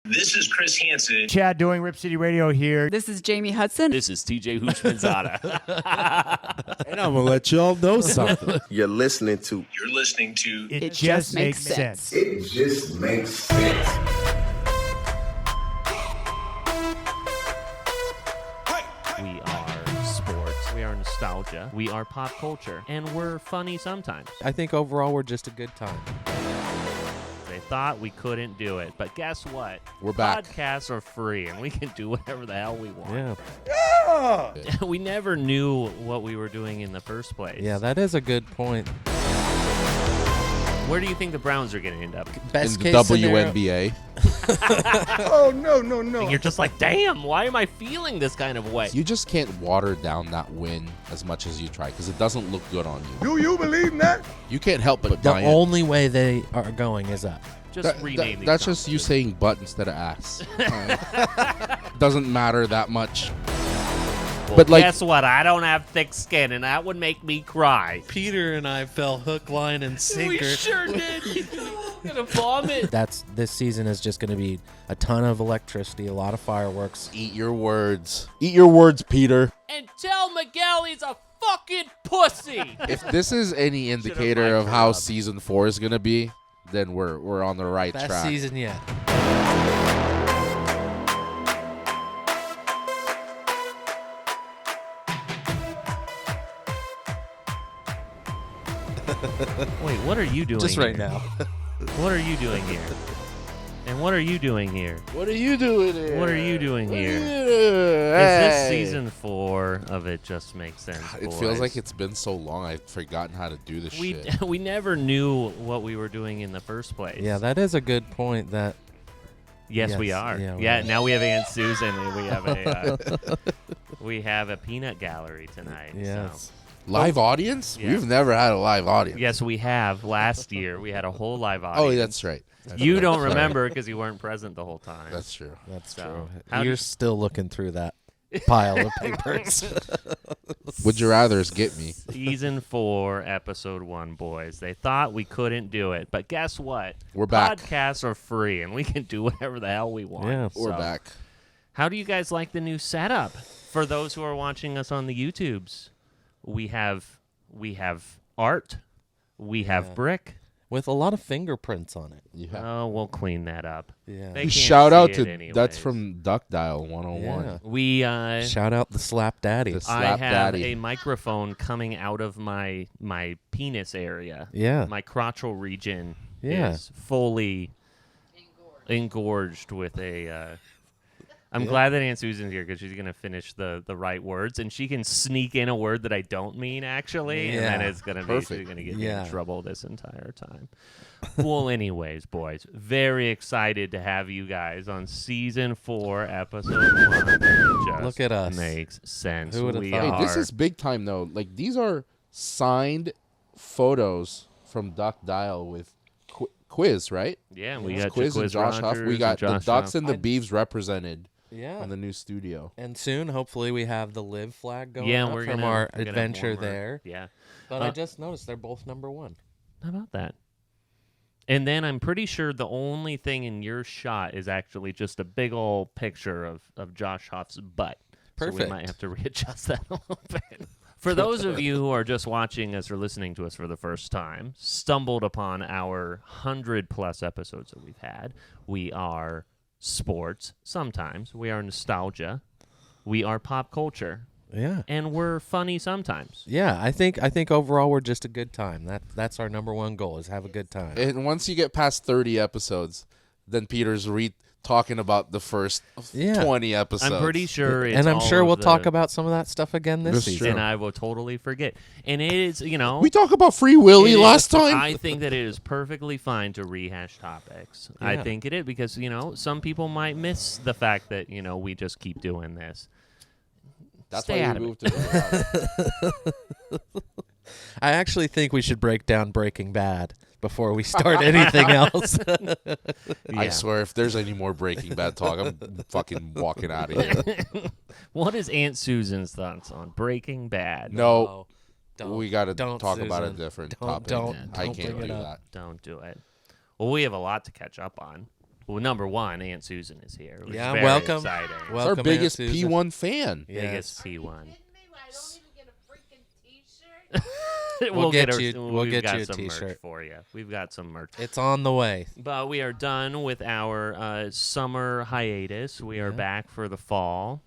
This is Chris Hansen. Chad doing Rip City Radio here. This is Jamie Hudson. This is TJ Hoochmanzada. And I'm going to let y'all know something. You're listening to It Just Makes Sense. It Just Makes Sense. We are sports. We are nostalgia. We are pop culture. And we're funny sometimes. I think overall we're just a good time. They thought we couldn't do it. But guess what? We're back. Podcasts are free, and we can do whatever the hell we want. Yeah. We never knew what we were doing in the first place. Yeah, that is a good point. Where do you think the Browns are going to end up? Best In the case scenario. WNBA. Oh, no. And you're just like, damn, why am I feeling this kind of way? You just can't water down that win as much as you try because it doesn't look good on you. Do you believe in that? You can't help but The deny it. only way they are going is up. Just rename these That's just you conferences. saying butt instead of ass. Doesn't matter that much. Well, but, like- guess what? I don't have thick skin, and that would make me cry. Peter and I fell hook, line, and sinker. We sure did. Gonna vomit. This season is just going to be a ton of electricity, a lot of fireworks. Eat your words. Eat your words, Peter. And tell Miguel he's a fucking pussy. If this is any indicator of how season 4 is gonna be, then we're on the right Best track. season yet. Wait, what are you doing Just right here? now. What are you doing here? And what are you doing here? What are you doing here? What are you doing here? Is Hey. this season 4 of It Just Makes Sense, It boys? feels like it's been so long. I've forgotten how to do this shit. We never knew what we were doing in the first place. Yeah, that is a good point. That Yes, we Yes, are. yeah, we Yeah, are. now we have Aunt Susan, and we have a peanut gallery tonight. yes. So. Live audience? Yeah. We've never had a live audience. Yes, we have. Last year, we had a whole live audience. Oh, that's right. You don't remember because you weren't present the whole time. That's true. That's So, true. how You're did- still looking through that pile of papers. Would you rather's get me? Season 4, Episode 1, boys. They thought we couldn't do it, but guess what? We're back. Podcasts are free, and we can do whatever the hell we want. Yeah. We're So, back. How do you guys like the new setup? For those who are watching us on the YouTubes, we have art, we have brick. With a lot of fingerprints on it. Yeah. Oh, we'll clean that up. Yeah. They can't Shout see out it to anyways. that's from Duck Dial 101. Yeah. We Shout out the Slap Daddy. The I Slap have Daddy. a microphone coming out of my penis area. Yeah. My crotchal region Yeah. is fully engorged with a. I'm glad that Aunt Susan's here because she's gonna finish the right words and she can sneak in a word that I don't mean actually, and then Yeah. it's gonna be Perfect. she's gonna get me Yeah. in trouble this entire time. Well, anyways, boys, very excited to have you guys on season 4, episode 1. Just Look at us. Makes sense. Who would've We thought? Hey, this are- is big time though. Like these are signed photos from Duck Dial with Quiz, right? Yeah, we It's got Quiz and Josh Huff. We got the Ducks and the Beavs represented Yeah. in the new studio. And soon, hopefully, we have the Live flag going yeah, up we're from gonna, our we're gonna adventure warm our- there. Yeah, But I just noticed they're both number 1. how about that? And then I'm pretty sure the only thing in your shot is actually just a big old picture of Josh Huff's butt. So we Perfect. might have to readjust that a little bit. For those of you who are just watching us or listening to us for the first time, stumbled upon our 100+ episodes that we've had, we are sports sometimes, we are nostalgia, we are pop culture, Yeah. and we're funny sometimes. Yeah, I think overall we're just a good time. That's our number 1 goal is have a good time. And once you get past 30 episodes, then Peter's talking about the first 20 episodes. I'm pretty sure it's and I'm all sure of we'll the- talk about some of that stuff again this That's season. and I will totally forget. And it is, We talked about Free Willy it is- last time. I think that it is perfectly fine to rehash topics. I Yeah. think it is because, some people might miss the fact that, we just keep doing this. That's Stay why out we of moved to the I actually think we should break down Breaking Bad before we start anything else. I Yeah. swear, if there's any more Breaking Bad talk, I'm fucking walking out of here. What is Aunt Susan's thoughts on Breaking Bad? No, Don't- we got to don't, talk about a Susan. different Don't- topic. don't- I don't can't bring do it up. that. Don't do it. Well, we have a lot to catch up on. Well, number one, Aunt Susan is here. Which Yeah, is very welcome. Exciting. It's our Welcome, biggest Aunt Susan. P1 fan. Biggest Yes. P1. We'll get her- you- we'll we've get got you a some merch t-shirt. for you. We've got some merch. It's on the way. But we are done with our summer hiatus. We are back for the fall.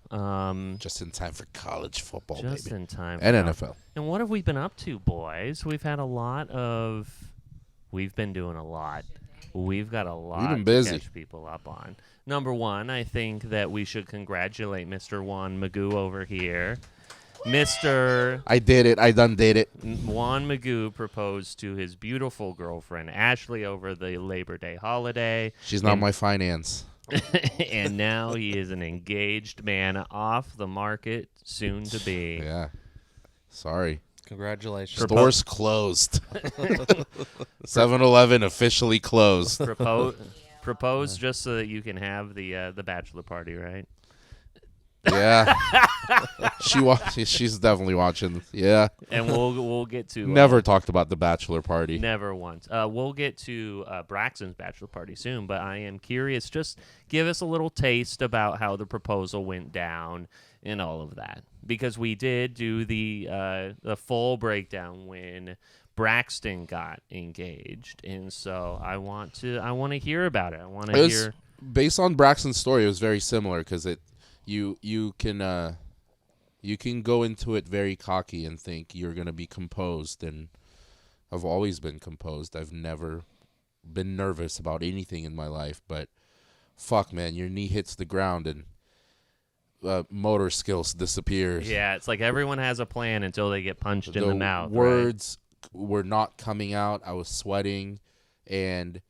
Just in time for college football, Just baby. in time. And for NFL. And what have we been up to, boys? We've been doing a lot. We've got a lot been to busy. catch people up on. Number one, I think that we should congratulate Mr. Juan Magoo over here. Mr. I did it. I done did it. Juan Magoo proposed to his beautiful girlfriend, Ashley, over the Labor Day holiday. She's not And- my finance. And now he is an engaged man off the market, soon to be. Yeah. Sorry. Congratulations. Stores closed. 7-Eleven officially closed. Propose just so that you can have the bachelor party, right? Yeah. She's definitely watching. Yeah. And we'll get to Never talked about the bachelor party. never once. We'll get to Braxton's bachelor party soon, but I am curious. Just give us a little taste about how the proposal went down and all of that, because we did do the full breakdown when Braxton got engaged, and so I want to hear about it. I want to hear. Based on Braxton's story, it was very similar because you can go into it very cocky and think you're gonna be composed, and I've always been composed. I've never been nervous about anything in my life, but fuck, man, your knee hits the ground and motor skills disappears. Yeah, it's like everyone has a plan until they get punched in the mouth. Words were not coming out. I was sweating, and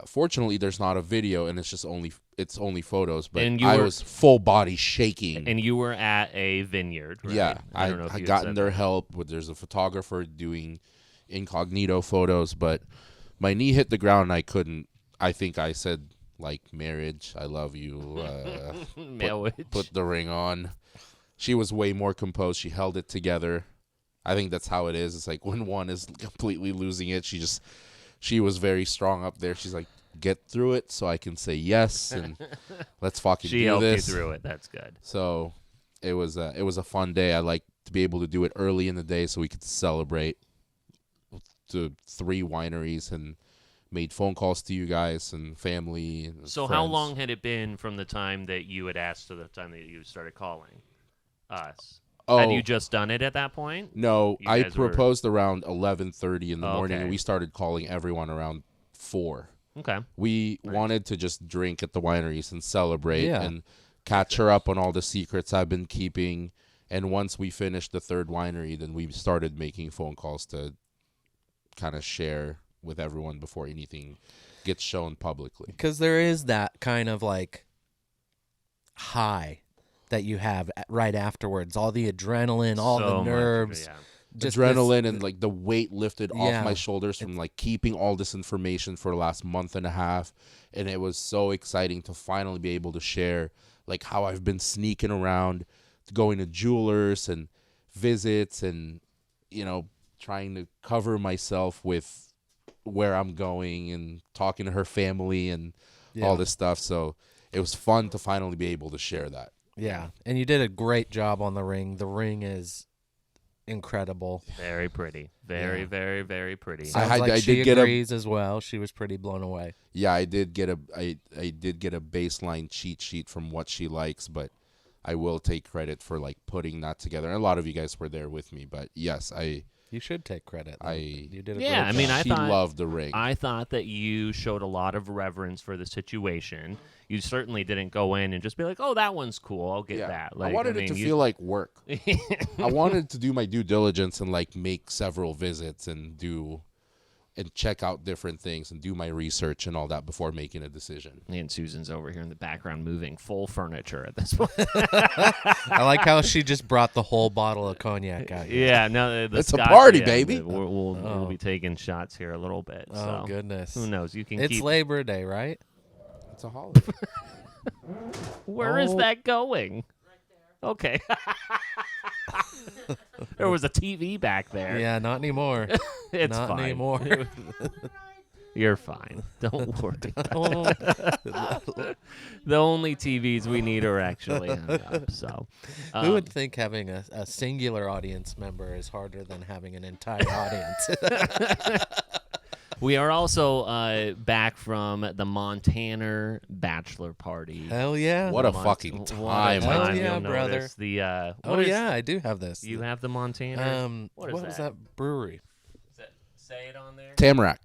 fortunately, there's not a video, and it's only photos. But And you I were- was full body shaking. And you were at a vineyard, right? Yeah, I don't know if I you had gotten said their that. help. There's a photographer doing incognito photos, but my knee hit the ground, and I couldn't. I think I said, like, marriage, I love you, Marriage. put the ring on. She was way more composed. She held it together. I think that's how it is. It's like when one is completely losing it, she was very strong up there. She's like, get through it so I can say yes, and let's fucking She do helped this. you through it. That's good. So it was a fun day. I like to be able to do it early in the day so we could celebrate to 3 wineries and made phone calls to you guys and family. And So friends. how long had it been from the time that you had asked to the time that you started calling us? Oh, Had you just done it at that point? no, You I guys were- proposed around 11:30 in the morning, Okay. and we started calling everyone around 4. Okay. We wanted to just drink at the wineries and celebrate Yeah. and catch her up on all the secrets I've been keeping. And once we finished the 3rd winery, then we started making phone calls to kind of share with everyone before anything gets shown publicly. Because there is that kind of like high that you have right afterwards. All the adrenaline, all So the much, nerves. yeah. Just Adrenaline this- and like the weight lifted Yeah. off my shoulders from like keeping all this information for the last month and a half. And it was so exciting to finally be able to share like how I've been sneaking around, going to jewelers and visits and, trying to cover myself with where I'm going and talking to her family and all this stuff. So it was fun to finally be able to share that. Yeah, and you did a great job on the ring. The ring is incredible. Very pretty. Very, very, very pretty. Sounds I like she did get a- agrees as well. She was pretty blown away. Yeah, I did get a baseline cheat sheet from what she likes, but I will take credit for like putting that together. And a lot of you guys were there with me, but yes, You should take credit. You did a Yeah, great I mean, job. I she thought- loved the ring. I thought that you showed a lot of reverence for the situation. You certainly didn't go in and just be like, "Oh, that one's cool. I'll get that." Like, I wanted it to feel like work. I wanted to do my due diligence and like make several visits and check out different things and do my research and all that before making a decision. And Susan's over here in the background moving full furniture at this point. I like how she just brought the whole bottle of cognac out. here. Yeah, no, the It's a scotch, party, yeah, baby. We'll be taking shots here a little bit. Oh so goodness. who knows? You can It's keep. Labor Day, right? It's a holiday. Where is Oh. that going? Okay. There was a TV back there. Yeah, not anymore. It's not fine. anymore. You're fine. Don't worry. The only TVs we need are actually hung up. So, Who would think having a singular audience member is harder than having an entire audience? we are also back from the Montanner Bachelor party. Hell yeah. What a fucking time. Hell You'll yeah, notice brother. The yeah, I do have this. You have the Montanner. What was that brewery? Say it on there. Tamarack.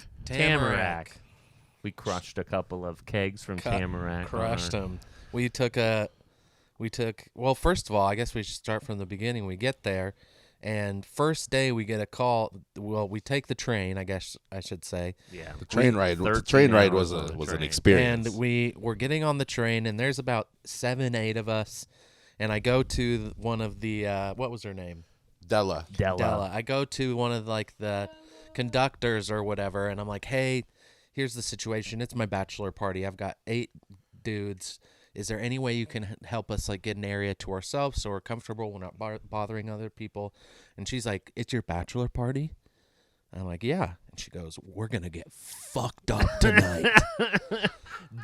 We crushed a couple of kegs from Tamarack. Crushed them. Well, first of all, I guess we should start from the beginning. We get there, and first day we get a call. Well, we take the train, I guess I should say. Yeah. The train ride was an experience. And we're getting on the train, and there's about 7-8 of us. And I go to one of the what was her name? Della. I go to one of the conductors or whatever, and I'm like, hey, here's the situation. It's my bachelor party. I've got 8 dudes. Is there any way you can help us get an area to ourselves so we're comfortable, we're not bothering other people? And she's like, it's your bachelor party? And I'm like, yeah. And she goes, we're gonna get fucked up tonight.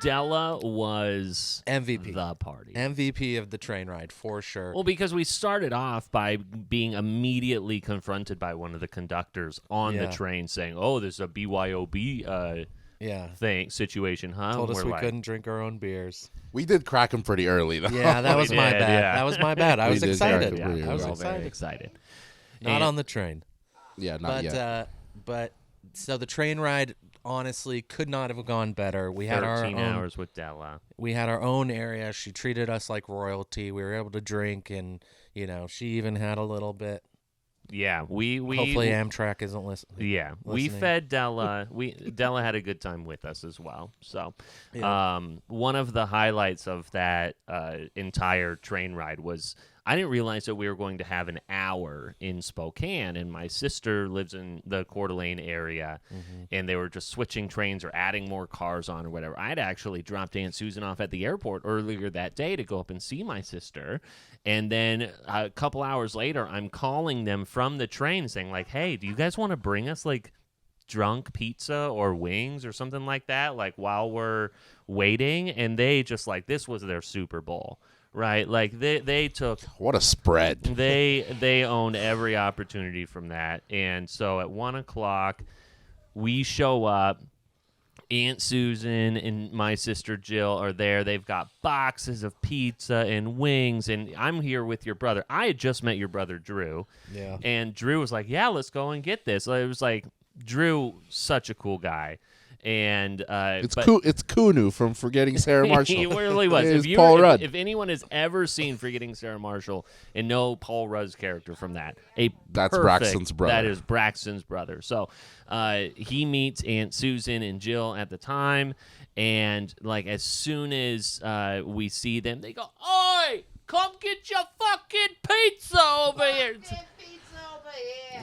Della was MVP. the party. MVP of the train ride for sure. Well, because we started off by being immediately confronted by one of the conductors on the train saying, oh, there's a BYOB situation, huh? Told us We're we like, couldn't drink our own beers. We did crack them pretty early, though. Yeah, that was my did, bad. yeah. That was my bad. I We was did excited. crack 'em pretty I was early. very excited. excited. Not And- on the train. Yeah, not yet. But so the train ride honestly could not have gone better. We had our 13 own hours with Della. We had our own area. She treated us like royalty. We were able to drink, and she even had a little bit. Yeah, we Hopefully Amtrak isn't listening. Yeah, we listening. fed Della. Della had a good time with us as well. So, Yeah. one of the highlights of that entire train ride was I didn't realize that we were going to have an hour in Spokane, and my sister lives in the Coeur d'Alene area, and they were just switching trains or adding more cars on or whatever. I'd actually dropped Aunt Susan off at the airport earlier that day to go up and see my sister, and then a couple hours later, I'm calling them from the train saying, hey, do you guys want to bring us, drunk pizza or wings or something like that, while we're waiting? And they just, this was their Super Bowl. Right, they took What a spread. they owned every opportunity from that, and so at 1:00 we show up. Aunt Susan and my sister Jill are there. They've got boxes of pizza and wings, and I'm here with your brother. I had just met your brother Drew, and Drew was like, "Yeah, let's go and get this." It was like Drew, such a cool guy. And It's Kunu from Forgetting Sarah Marshall. He really was. It's Paul Rudd. If anyone has ever seen Forgetting Sarah Marshall and know Paul Rudd's character from that, That's Braxton's brother. That is Braxton's brother. So he meets Aunt Susan and Jill at the time, and as soon as we see them, they go, "Oi, come get your fucking pizza over here."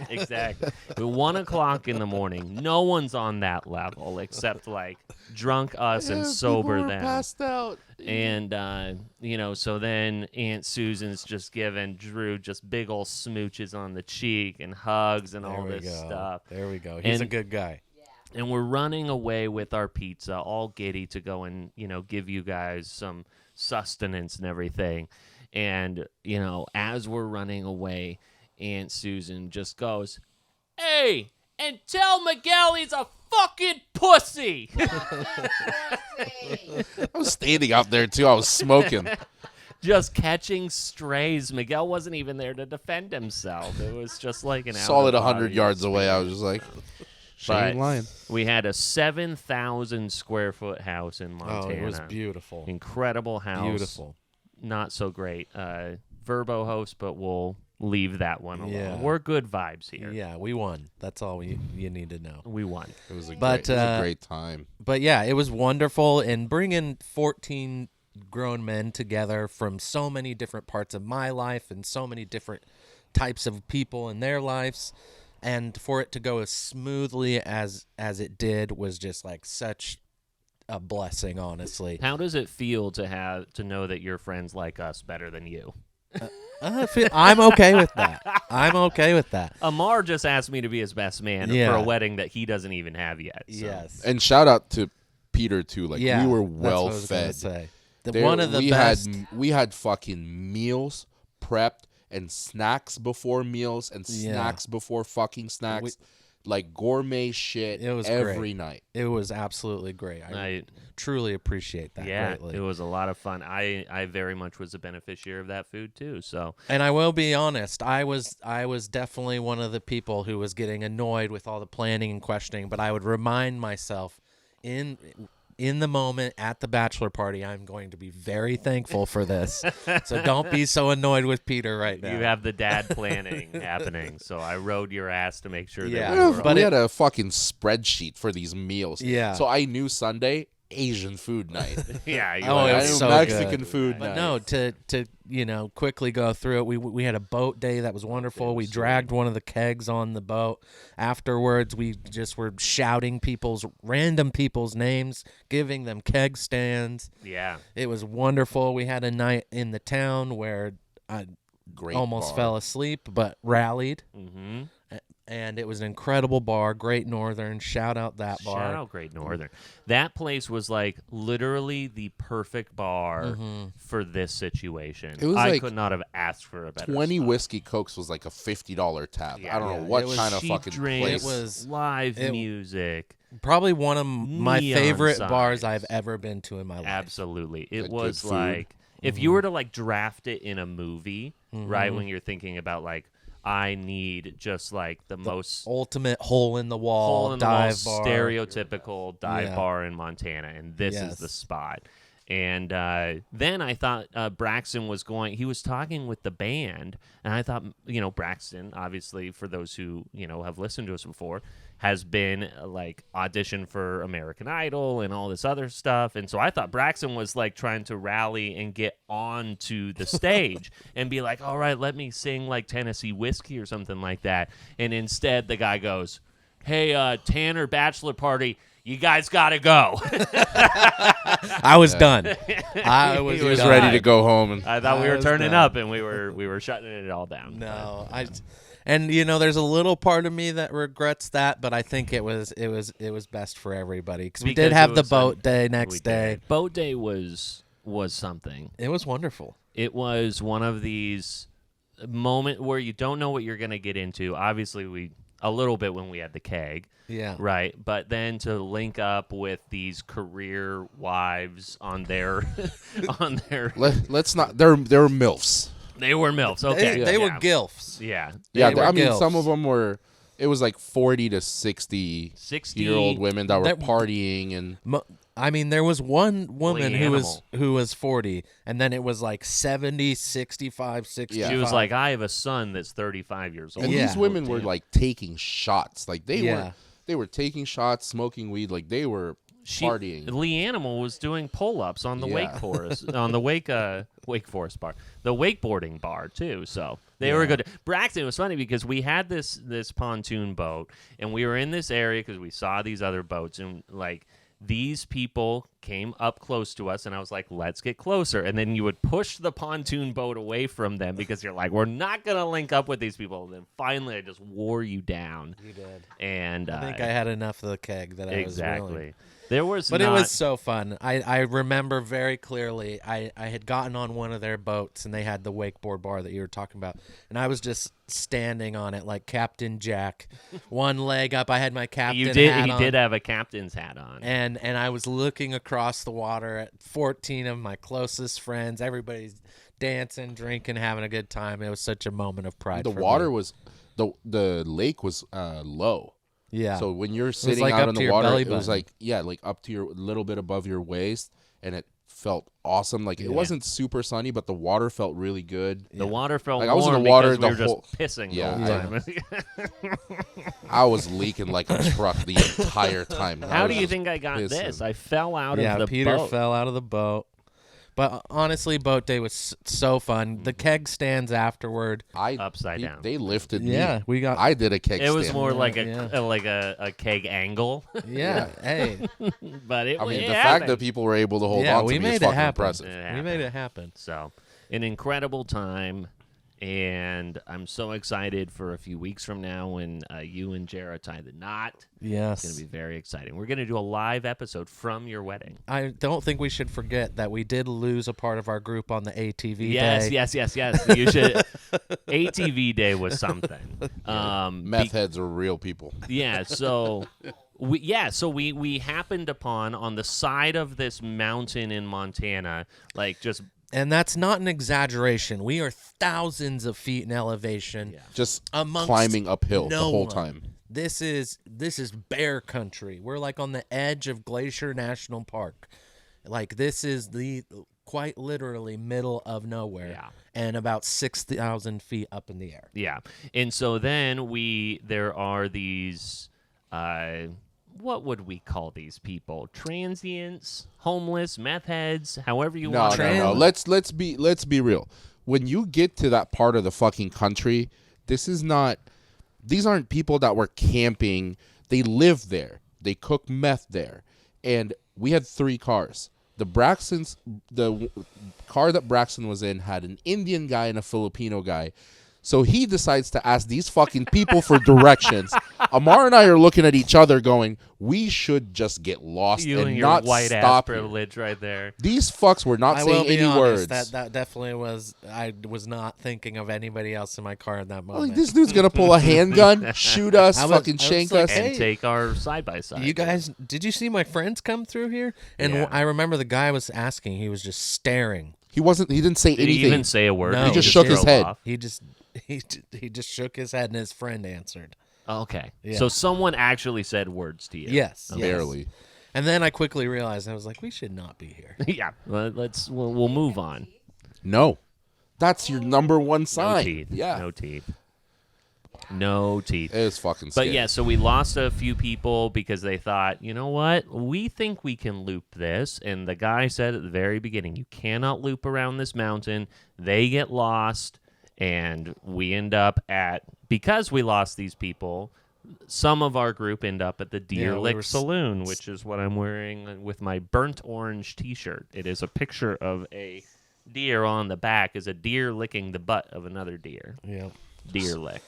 Exactly. At 1:00 in the morning, no one's on that level except drunk us and sober them. Passed out. And so then Aunt Susan's just giving Drew just big old smooches on the cheek and hugs and all this stuff. There we go. He's a good guy. And we're running away with our pizza, all giddy to go and give you guys some sustenance and everything. And as we're running away, Aunt Susan just goes, "Hey, and tell Miguel he's a fucking pussy." I was standing out there, too. I was smoking. Just catching strays. Miguel wasn't even there to defend himself. It was just an Solid out-of-body 100 yards away. I was just like, she But ain't lying. we had a 7,000 square foot house in Montana. Oh, it was beautiful. Incredible house. Beautiful. Not so great. Verbo host, but we'll leave that one alone. Yeah. We're good vibes here. Yeah, we won. That's all you need to know. We won. It was a But, great time. But yeah, it was wonderful, and bringing 14 grown men together from so many different parts of my life and so many different types of people in their lives, and for it to go as smoothly as it did was just such a blessing, honestly. How does it feel to know that your friends like us better than you? I'm okay with that. I'm okay with that. Amar just asked me to be his best man Yeah. for a wedding that he doesn't even have yet. So. Yes. And shout out to Peter too. Like Yeah, we were that's what well I was gonna fed. say. There- One of the we best. we had fucking meals prepped and snacks before meals and Yeah. snacks before fucking snacks. Like gourmet shit It was every great. night. It was absolutely great. I truly appreciate that Yeah, greatly. it was a lot of fun. I very much was a beneficiary of that food too. So And I will be honest, I was definitely one of the people who was getting annoyed with all the planning and questioning, but I would remind myself in the moment at the bachelor party, I'm going to be very thankful for this. So don't be so annoyed with Peter right now. you have the dad planning happening. So I rode your ass to make sure Yeah. that we were But But we it- had a fucking spreadsheet for these meals. Yeah. So I knew Sunday Asian food night. yeah. You Oh, were- it I was knew so Mexican good. food But night. no, to quickly go through it, we had a boat day that was wonderful. We dragged one of the kegs on the boat. Afterwards, we just were shouting random people's names, giving them keg stands. yeah. It was wonderful. We had a night in the town where I Great almost bar. fell asleep, but rallied. Mm-hmm. And it was an incredible bar, Great Northern. Shout out that bar. Shout out Great Northern. That place was like literally the perfect bar for this situation. It was I like could not have asked for a better 20 spot. whiskey Cokes was like a $50 tab. Yeah. I don't know Yeah, what it was kind of cheap fucking drinks, place. It was- live it- music. Probably one of my Neon favorite bars signs. I've ever been to in my life. Absolutely. It Good was food. like if you were to like draft it in a movie, right, when you're thinking about like I need just like the most Ultimate hole in the wall hole in the dive wall, bar. stereotypical dive Yeah. bar in Montana, and this is Yes. the spot. And then I thought Braxton was he was talking with the band, and I thought, Braxton, obviously, for those who, have listened to us before, has been like auditioned for American Idol and all this other stuff. And so I thought Braxton was like trying to rally and get onto the stage and be like, all right, let me sing like Tennessee Whiskey or something like that. And instead the guy goes, hey, Tanner Bachelor Party, you guys got to go. I was done. I was, He was done. ready to go home. And I thought we I were was turning done. up and we were shutting it all down. No, and there's a little part of me that regrets that, but I think it was best for everybody because we did Because have it the was boat we day next day. did. Boat day was something. It was wonderful. It was one of these moment where you don't know what you're going to get into. Obviously, a little bit when we had the keg. Yeah. Right, but then to link up with these career wives on their let's not. They're MILFs. they were MILFs. Okay, They were yeah. gilfs. Yeah, Yeah, They were I mean, gilfs. some of them were. It was like 40 to 60-year-old women that were That- partying and. I mean, there was one woman Animal. who was 40, and then it was like 70, 65, 65. She was like, I have a son that's 35 years old. And Yeah. these women were like taking shots. Like Yeah. they were taking shots, smoking weed. Like they were partying. Lee Animal was doing pull-ups on the Yeah. Wake Forest on the Wake Forest bar, the wakeboarding bar too. So they were good. Braxton, it was funny because we had this pontoon boat, and we were in this area because we saw these other boats, and like these people came up close to us, and I was like, let's get closer. And then you would push the pontoon boat away from them because you're like, we're not going to link up with these people. And then finally, I just wore you down. You did. And I think I had enough of the keg that I was exactly. willing. There was But not, it was so fun. I remember very clearly I had gotten on one of their boats, and they had the wakeboard bar that you were talking about. And I was just standing on it like Captain Jack, one leg up. I had my captain hat He on. did have a captain's hat on. And I was looking across the water at 14 of my closest friends. Everybody's dancing, drinking, having a good time. It was such a moment of pride. The for water me. was the lake was low. Yeah. So when you're sitting like out up in to the your water, belly it was button. like up to your little bit above your waist, and it felt awesome. Like it wasn't super sunny, but the water felt really good. The water felt Like, I was in warm the water because we the were whole- just pissing Yeah, the whole time. I was leaking like a truck the entire time. I How was do you just think I got pissing. this? I fell out yeah, of the Peter boat. fell out of the boat. But honestly, boat day was so fun. The keg stands afterward. Upside down. They lifted Yeah, me. we got- I did a keg It was stand. more like yeah. a keg angle, Yeah, hey, but it. I mean, it the happened. fact that people were able to hold yeah, on to we me is made it fucking happen. impressive. Yeah. We made it happen. So an incredible time. And I'm so excited for a few weeks from now when you and Jara tie the knot. Yes. It's going to be very exciting. We're going to do a live episode from your wedding. I don't think we should forget that we did lose a part of our group on the ATV day. Yes. You should. ATV day was something. Meth heads are real people. Yeah, so we happened upon on the side of this mountain in Montana, like just. And that's not an exaggeration. We are thousands of feet in elevation. Yeah. Just amongst climbing uphill the whole one. time. This is bear country. We're like on the edge of Glacier National Park. Like this is the quite literally middle of nowhere and about 6,000 feet up in the air. Yeah. And so then there are these what would we call these people? Transients, homeless, meth heads, however you want. No. Let's be real. When you get to that part of the fucking country, these aren't people that were camping. They live there. They cook meth there. And we had 3 cars. The car that Braxton was in had an Indian guy and a Filipino guy. So he decides to ask these fucking people for directions. Amar and I are looking at each other going, we should just get lost and your not white stop ass here. privilege right there. These fucks were not saying any words. That definitely was. I was not thinking of anybody else in my car at that moment. Like, this dude's going to pull a handgun, shoot us, shank like, us. hey, And take our side-by-side. You guys, did you see my friends come through here? And Yeah. I remember the guy was asking. He was just staring. He didn't say Did anything. he even say a word? No. He just shook his drove head. off? He just shook his head, and his friend answered. Okay. Yeah. So someone actually said words to you. Yes, Barely. And then I quickly realized I was like, we should not be here. Yeah. Well, we'll move on. No. That's your number one No sign. teeth. Yeah. No teeth. No teeth. It was fucking But scary. yeah, so we lost a few people because they thought, you know what? We think we can loop this. And the guy said at the very beginning, you cannot loop around this mountain. They get lost. And we end up because we lost these people, some of our group end up at the Deer Lick Saloon, which is what I'm wearing with my burnt orange T-shirt. It is a picture of a deer on the back is a deer licking the butt of another deer. Yeah. Deer lick.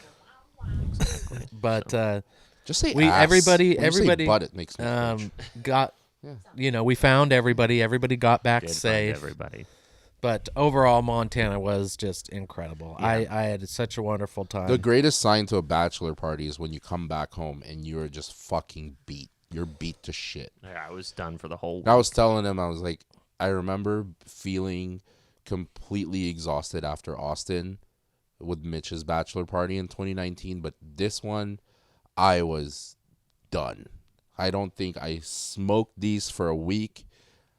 Exactly. But just say we ass. everybody When you say everybody butt, it makes me cringe. got we found everybody. Everybody got back Did find safe. everybody. But overall, Montana was just incredible. Yeah. I had such a wonderful time. The greatest sign to a bachelor party is when you come back home and you're just fucking beat. You're beat to shit. Yeah, I was done for the whole week. I was telling him, I was like, I remember feeling completely exhausted after Austin with Mitch's bachelor party in 2019, but this one, I was done. I don't think I smoked these for a week.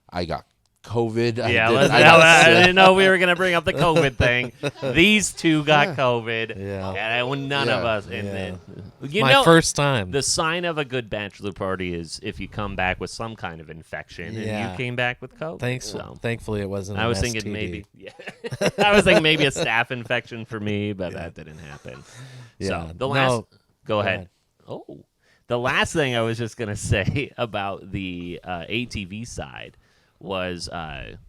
I got COVID. Yeah, I I didn't know we were going to bring up the COVID thing. These two got COVID. Yeah. And none of us. And then, My first time. The sign of a good bachelor party is if you come back with some kind of infection. And Yeah. you came back with COVID. Thankfully, it wasn't. I was an thinking STD. maybe. Yeah. I was thinking maybe a staph infection for me, but that didn't happen. Yeah. So the last. No, go ahead. Oh. The last thing I was just going to say about the ATV side was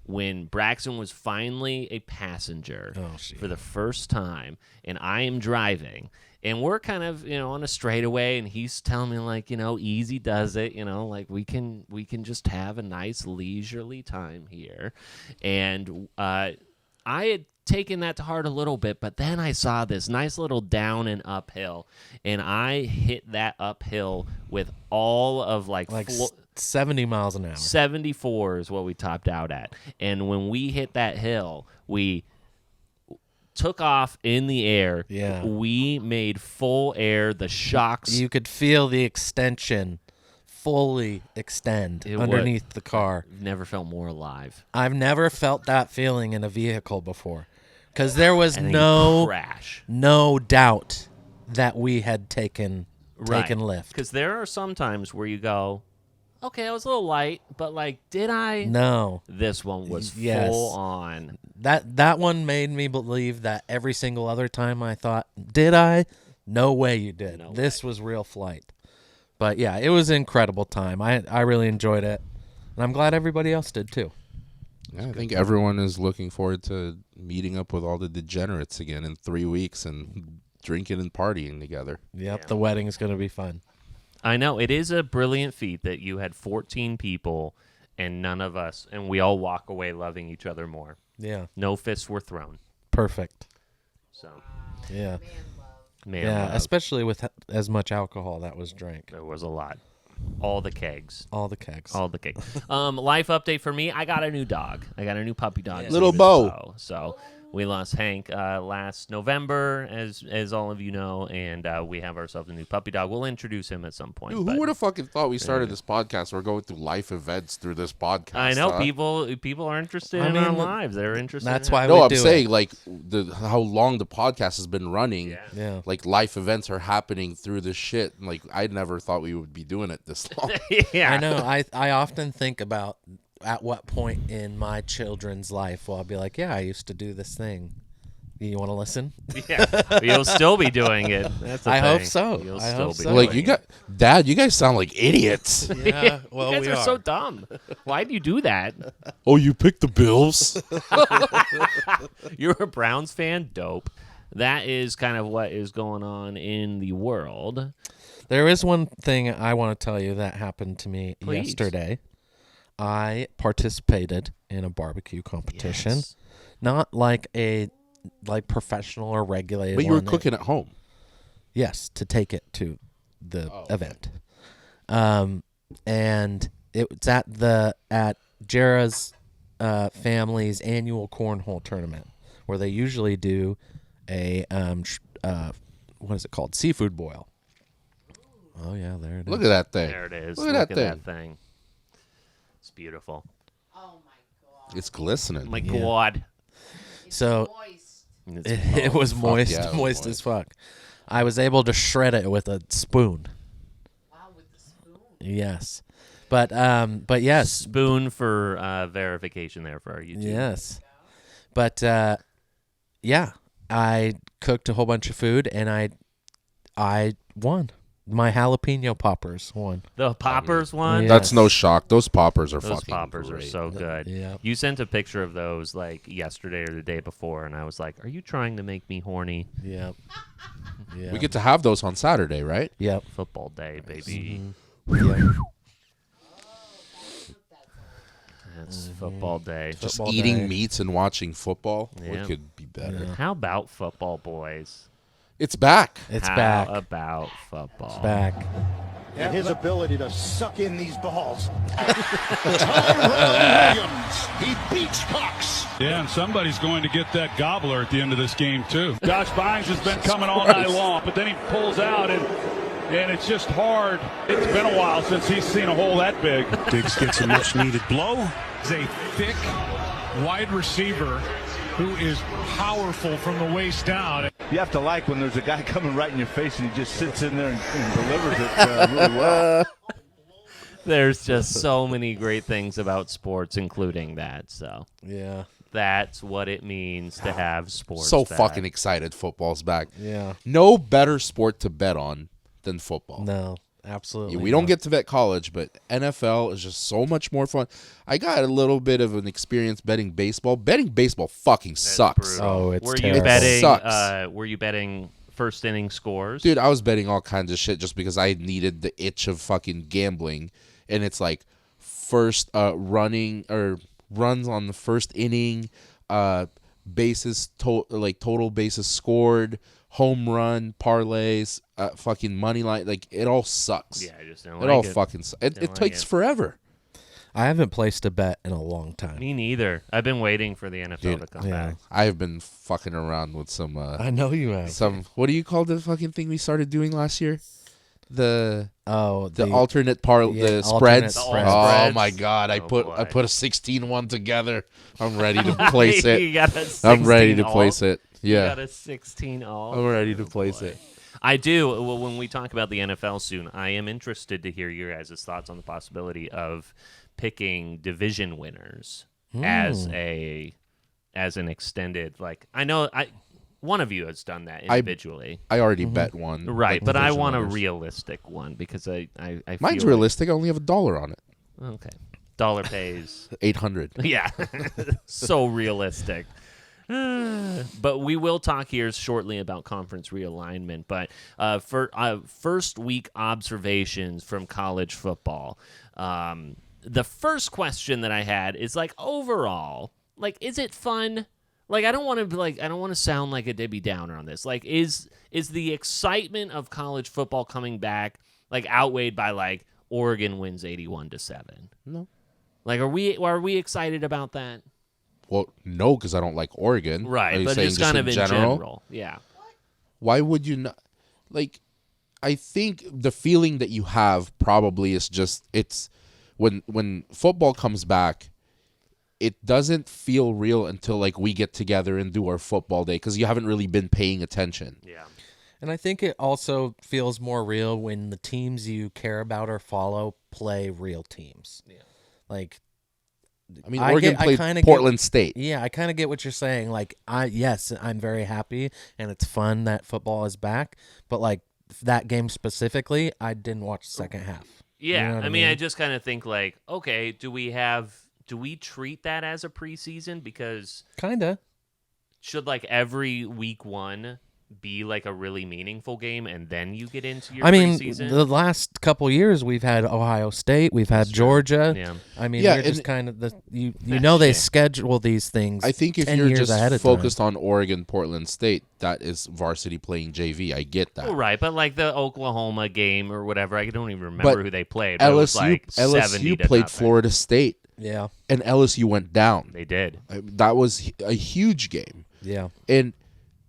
when Braxton was finally a passenger for the first time, and I am driving, and we're kind of, on a straightaway, and he's telling me, like, easy does it, like we can just have a nice leisurely time here. And I had taken that to heart a little bit, but then I saw this nice little down and uphill, and I hit that uphill with all of like 70 miles an hour. 74 is what we topped out at. And when we hit that hill, we took off in the air. Yeah. We made full air. The shocks. You could feel the extension fully extend underneath the car. Never felt more alive. I've never felt that feeling in a vehicle before, because there was And no crash. no doubt that we had taken lift. Because there are some times where you go, okay, I was a little light, but like, did I? No. This one was full on. That one made me believe that every single other time I thought, did I? No way you did. No this was real flight. But yeah, it was an incredible time. I really enjoyed it. And I'm glad everybody else did too. Yeah, I think everyone is looking forward to meeting up with all the degenerates again in 3 weeks and drinking and partying together. Yep, Yeah. the wedding's going to be fun. I know. It is a brilliant feat that you had 14 people and none of us, and we all walk away loving each other more. Yeah, No fists were thrown. perfect. So, Yeah, man, yeah, love. especially with as much alcohol that was drank. There was a lot. All the kegs. All the kegs. All the kegs. Life update for me. I got a new dog. I got a new puppy dog. His Little name is Bo. So we lost Hank last November, as all of you know, and we have ourselves a new puppy dog. We'll introduce him at some point. Dude, but who would have fucking thought we started this podcast? We're going through life events through this podcast. I know huh? people are interested I in our mean, lives. They're interested. that's in why No, we I'm do saying it. like how long the podcast has been running. Yeah. Yeah. Like life events are happening through this shit. Like I never thought we would be doing it this long. Yeah, I know. I often think about at what point in my children's life will I be like, yeah, I used to do this thing. You want to listen? Yeah, but you'll still be doing it. That's the I hope thing. so. You'll I still hope be so. Like doing you it. Dad, you guys sound like idiots. Yeah. Well, You guys we are so dumb. Why'd you do that? Oh, you picked the Bills? You're a Browns fan? Dope. That is kind of what is going on in the world. There is one thing I want to tell you that happened to me Please. yesterday. I participated in a barbecue competition, Yes. not like a professional or regulated. But you were one. cooking at home. Yes, to take it to the event. And it was at Jera's family's annual cornhole tournament, where they usually do a what is it called? Seafood boil. Oh yeah, there it is. Look at that thing. There it is. Look at that thing. It's beautiful. It's glistening. My God. So It's it was fuck moist, yeah, it was moist as fuck. I was able to shred it with a spoon. Wow, with the spoon. Yes, but yes, spoon for verification there for our YouTube. yes, but yeah, I cooked a whole bunch of food and I won. My jalapeno poppers won. The poppers one? Yeah. That's no shock. Those poppers are Those fucking poppers great. are so good. Yeah. You sent a picture of those like yesterday or the day before, and I was like, are you trying to make me horny? Yep. Yeah. We get to have those on Saturday, right? Yep. Football day, baby. Yep. That's football day. Just Football eating day. meats and watching football. Yeah. What could be better? Yeah. How about football, boys? It's back. It's How back. about football? Back. And his ability to suck in these balls. Tyrell Williams, he beats Cox. Yeah, and somebody's going to get that gobbler at the end of this game, too. Josh Bynes has been coming all night long, but then he pulls out, and it's just hard. It's been a while since he's seen a hole that big. Diggs gets a much-needed blow. He's a thick wide receiver who is powerful from the waist down. You have to like when there's a guy coming right in your face and he just sits in there and delivers it really well. There's just so many great things about sports, including that. So Yeah. that's what it means to have sports. So back. fucking excited football's back. Yeah. No better sport to bet on than football. No. Absolutely. We don't not. get to bet college, but NFL is just so much more fun. I got a little bit of an experience betting baseball. Betting baseball fucking sucks. brutal. Oh, it's were terrible. you betting? Sucks. Were you betting first inning scores? Dude, I was betting all kinds of shit just because I needed the itch of fucking gambling. And it's like first running or runs on the first inning, bases total bases scored, home run parlays, fucking money line. Like it all sucks. Yeah, I just don't It like all it. fucking it like takes it. forever. I haven't placed a bet in a long time. Me neither. I've been waiting for the NFL Dude, to come yeah. back. I've been fucking around with some I know you have. what do you call the fucking thing we started doing last year? The The alternate yeah, the alternate spreads. spreads. Oh Spreads. my god, I Oh, put boy. I put a 16-1 together. I'm ready to place it. You got a 16 I'm ready to all? place it. You Yeah. got a 16 all. I'm ready to Oh, place boy. it. I do. Well, when we talk about the NFL soon, I am interested to hear your guys' thoughts on the possibility of picking division winners as an extended. Like I know one of you has done that individually, I already bet one. right? like, But I division want a winners. realistic one because I Mine's feel realistic. I only have $1 on it. Like, okay. Dollar pays. 800. Yeah. So realistic. But we will talk here shortly about conference realignment. But for first week observations from college football, the first question that I had is like, overall, like, is it fun? Like, I don't want to sound like a Debbie Downer on this. Like, is the excitement of college football coming back like outweighed by like Oregon wins 81-7? No. Like, are we excited about that? Well, no, because I don't like Oregon. Right, Are you but saying just kind of in general? general. Yeah. Why would you not? Like, I think the feeling that you have probably is just it's when football comes back, it doesn't feel real until like we get together and do our football day because you haven't really been paying attention. Yeah. And I think it also feels more real when the teams you care about or follow play real teams. Yeah. Like, I mean, Oregon played Portland State. Yeah, I kind of get what you're saying. Like, I'm very happy, and it's fun that football is back. But, like, that game specifically, I didn't watch the second half. Yeah, You know what I mean, I just kind of think, like, okay, do we treat that as a preseason? Because kind of. Should, like, every week one be like a really meaningful game and then you get into your preseason? The last couple years we've had Ohio State, we've had Georgia. Yeah. I mean, Yeah, they're just and- kind of they schedule these things. I think if 10 you're years just ahead of focused time. on Oregon, Portland State, that is varsity playing JV. I get that. Well, right, but like the Oklahoma game or whatever, I don't even remember But who they played. But it was like 70 to played nothing. Florida State. Yeah. And LSU went down. They did. That was a huge game. Yeah. And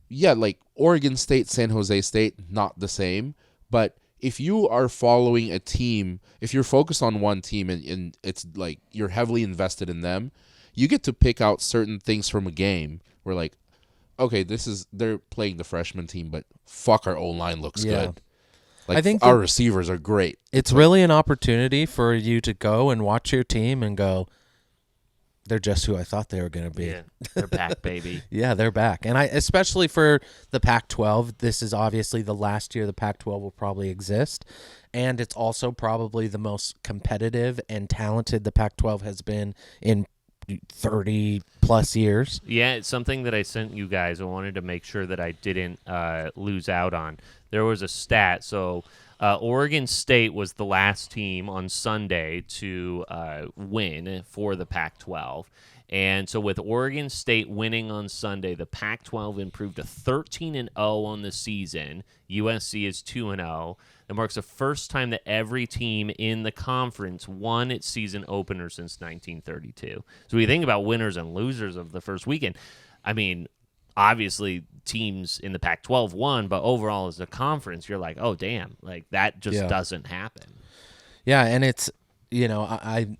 yeah, like Oregon State, San Jose State, not the same. But if you are following a team, if you're focused on one team and it's like you're heavily invested in them, you get to pick out certain things from a game where like, okay, they're playing the freshman team, but fuck, our O-line looks good. Like, I think our receivers are great. It's really an opportunity for you to go and watch your team and go, they're just who I thought they were going to be. Yeah, they're back, baby. Yeah, they're back. And especially for the Pac-12, this is obviously the last year the Pac-12 will probably exist. And it's also probably the most competitive and talented the Pac-12 has been in 30-plus years. Yeah, it's something that I sent you guys. I wanted to make sure that I didn't lose out on. There was a stat. So Oregon State was the last team on Sunday to win for the Pac-12. And so with Oregon State winning on Sunday, the Pac-12 improved to 13-0 on the season. USC is 2-0. It marks the first time that every team in the conference won its season opener since 1932. So when you think about winners and losers of the first weekend, I mean, obviously teams in the Pac-12 won, but overall as a conference, you're like, oh, damn, like that just doesn't happen. Yeah, and it's, I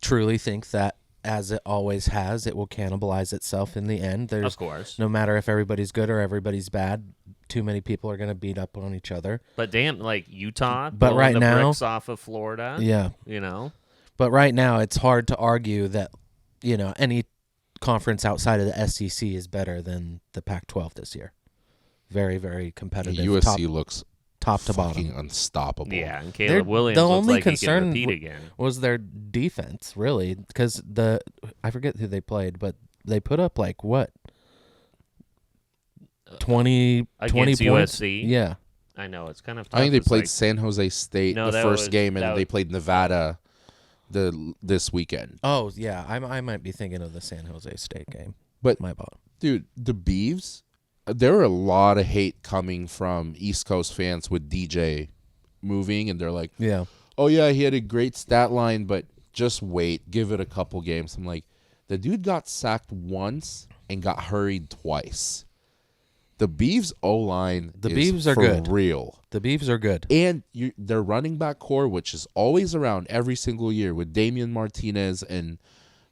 truly think that as it always has, it will cannibalize itself in the end. Of course. No matter if everybody's good or everybody's bad, too many people are going to beat up on each other. But damn, like Utah, But right the now, bricks off of Florida. Yeah. But right now, it's hard to argue that, any conference outside of the SEC is better than the Pac-12 this year. Very, very competitive. USC looks top to fucking bottom. unstoppable. Yeah, and Caleb Williams the looks only like he concern can repeat again. was their defense, really, because I forget who they played, but they put up like what 20 Against points. USC? Yeah, I know it's kind of tough. I think they It's played like, San Jose State No, the that first was- game, and that they was- played Nevada this weekend. Oh yeah, I might be thinking of the San Jose State game. But My bad. dude, the Beavs, there are a lot of hate coming from East Coast fans with DJ moving, and they're like, Yeah, oh yeah, he had a great stat line, but just wait, give it a couple games. I'm like, the dude got sacked once and got hurried twice. The Beavs O-line Beavs are for good. real. the Beavs are good. And their running back core, which is always around every single year with Damian Martinez and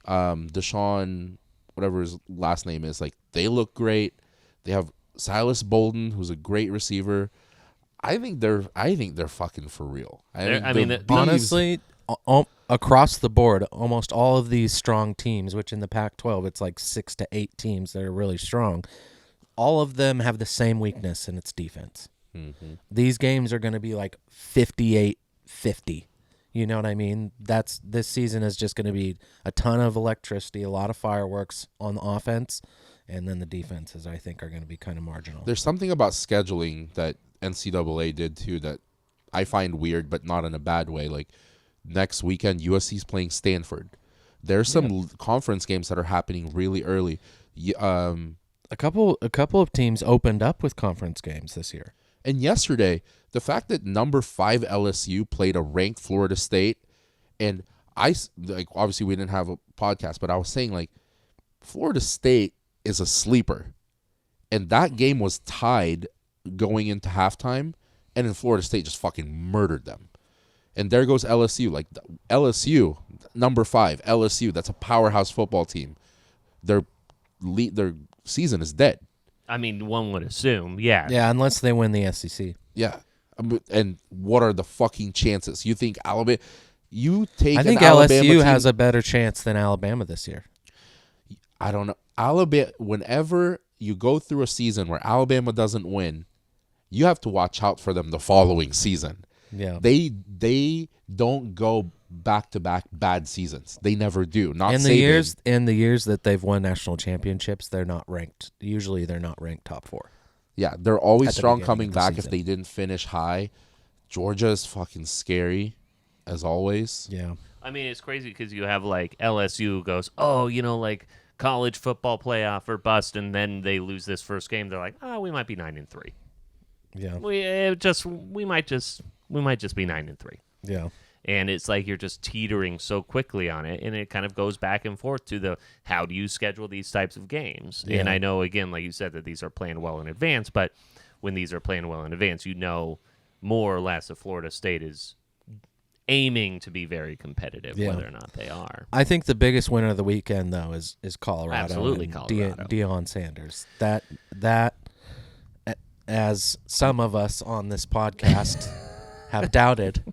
Deshaun, whatever his last name is, like they look great. They have Silas Bolden, who's a great receiver. I think they're fucking for real. Honestly, across the board, almost all of these strong teams, which in the Pac-12 it's like 6 to 8 teams that are really strong, all of them have the same weakness, and it's defense. Mm-hmm. These games are going to be like 58-50. You know what I mean? This season is just going to be a ton of electricity, a lot of fireworks on the offense, and then the defenses, I think, are going to be kind of marginal. There's something about scheduling that NCAA did too that I find weird, but not in a bad way. Like next weekend, USC's playing Stanford. There's some conference games that are happening really early. A couple of teams opened up with conference games this year. And yesterday, the fact that number 5 LSU played a ranked Florida State, and obviously we didn't have a podcast, but I was saying like Florida State is a sleeper, and that game was tied going into halftime, and then Florida State just fucking murdered them. And there goes LSU, like LSU, number 5 LSU. That's a powerhouse football team. Their season is dead. I mean, one would assume, yeah. Yeah, unless they win the SEC. Yeah. And what are the fucking chances? You think Alabama? I think LSU has a better chance than Alabama this year. I don't know. Alabama. Whenever you go through a season where Alabama doesn't win, you have to watch out for them the following season. Yeah. They don't go back-to-back bad seasons. They never do. Not in the years that they've won national championships, they're not ranked. Usually, they're not ranked top 4. Yeah, they're always At the strong beginning coming of the back if season. they didn't finish high. Georgia is fucking scary, as always. Yeah. I mean, it's crazy because you have like LSU goes, oh, like college football playoff or bust, and then they lose this first game. They're like, oh, we might be 9-3. Yeah. We might just be 9-3. Yeah. And it's like you're just teetering so quickly on it, and it kind of goes back and forth to the how do you schedule these types of games? Yeah. And I know, again, like you said, that these are planned well in advance, but when these are planned well in advance, you know more or less if Florida State is aiming to be very competitive, whether or not they are. I think the biggest winner of the weekend, though, is Colorado. Absolutely, and Colorado. Deion Sanders. That, as some of us on this podcast have doubted.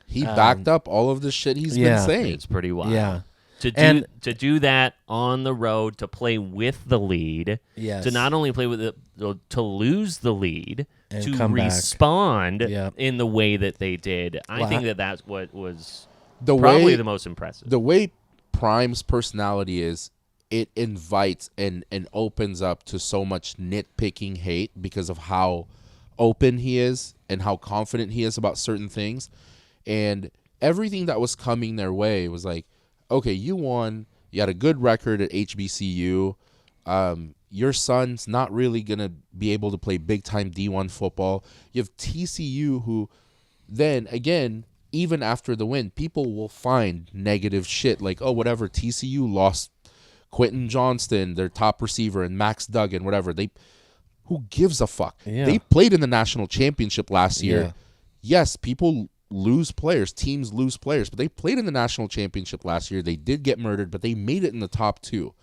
He backed up all of the shit he's been saying. It's pretty wild. Yeah. To do that on the road, to play with the lead, Yes. to not only play with it, to lose the lead, And to come back. respond Yep. in the way that they did. I Well, think that's what was The probably way- the most impressive. The way Prime's personality is, it invites and opens up to so much nitpicking hate because of how open he is and how confident he is about certain things. And everything that was coming their way was like, okay, you won. You had a good record at HBCU. Your son's not really going to be able to play big-time D1 football. You have TCU who then, again, even after the win, people will find negative shit like, oh, whatever, TCU lost Quentin Johnston, their top receiver, and Max Duggan, whatever. Who gives a fuck? Yeah. They played in the national championship last year. Yeah. Yes, people lose players, teams lose players, but they played in the national championship last year. They did get murdered, but they made it in the top 2.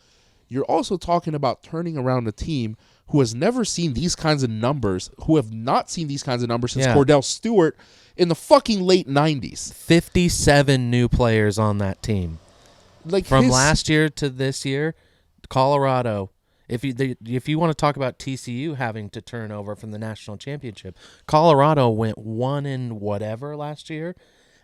You're also talking about turning around a team who has never seen these kinds of numbers, who have not seen these kinds of numbers since Cordell Stewart in the fucking late 90s. 57 new players on that team. Like From last year to this year, Colorado, if you want to talk about TCU having to turn over from the national championship, Colorado went 1 in whatever last year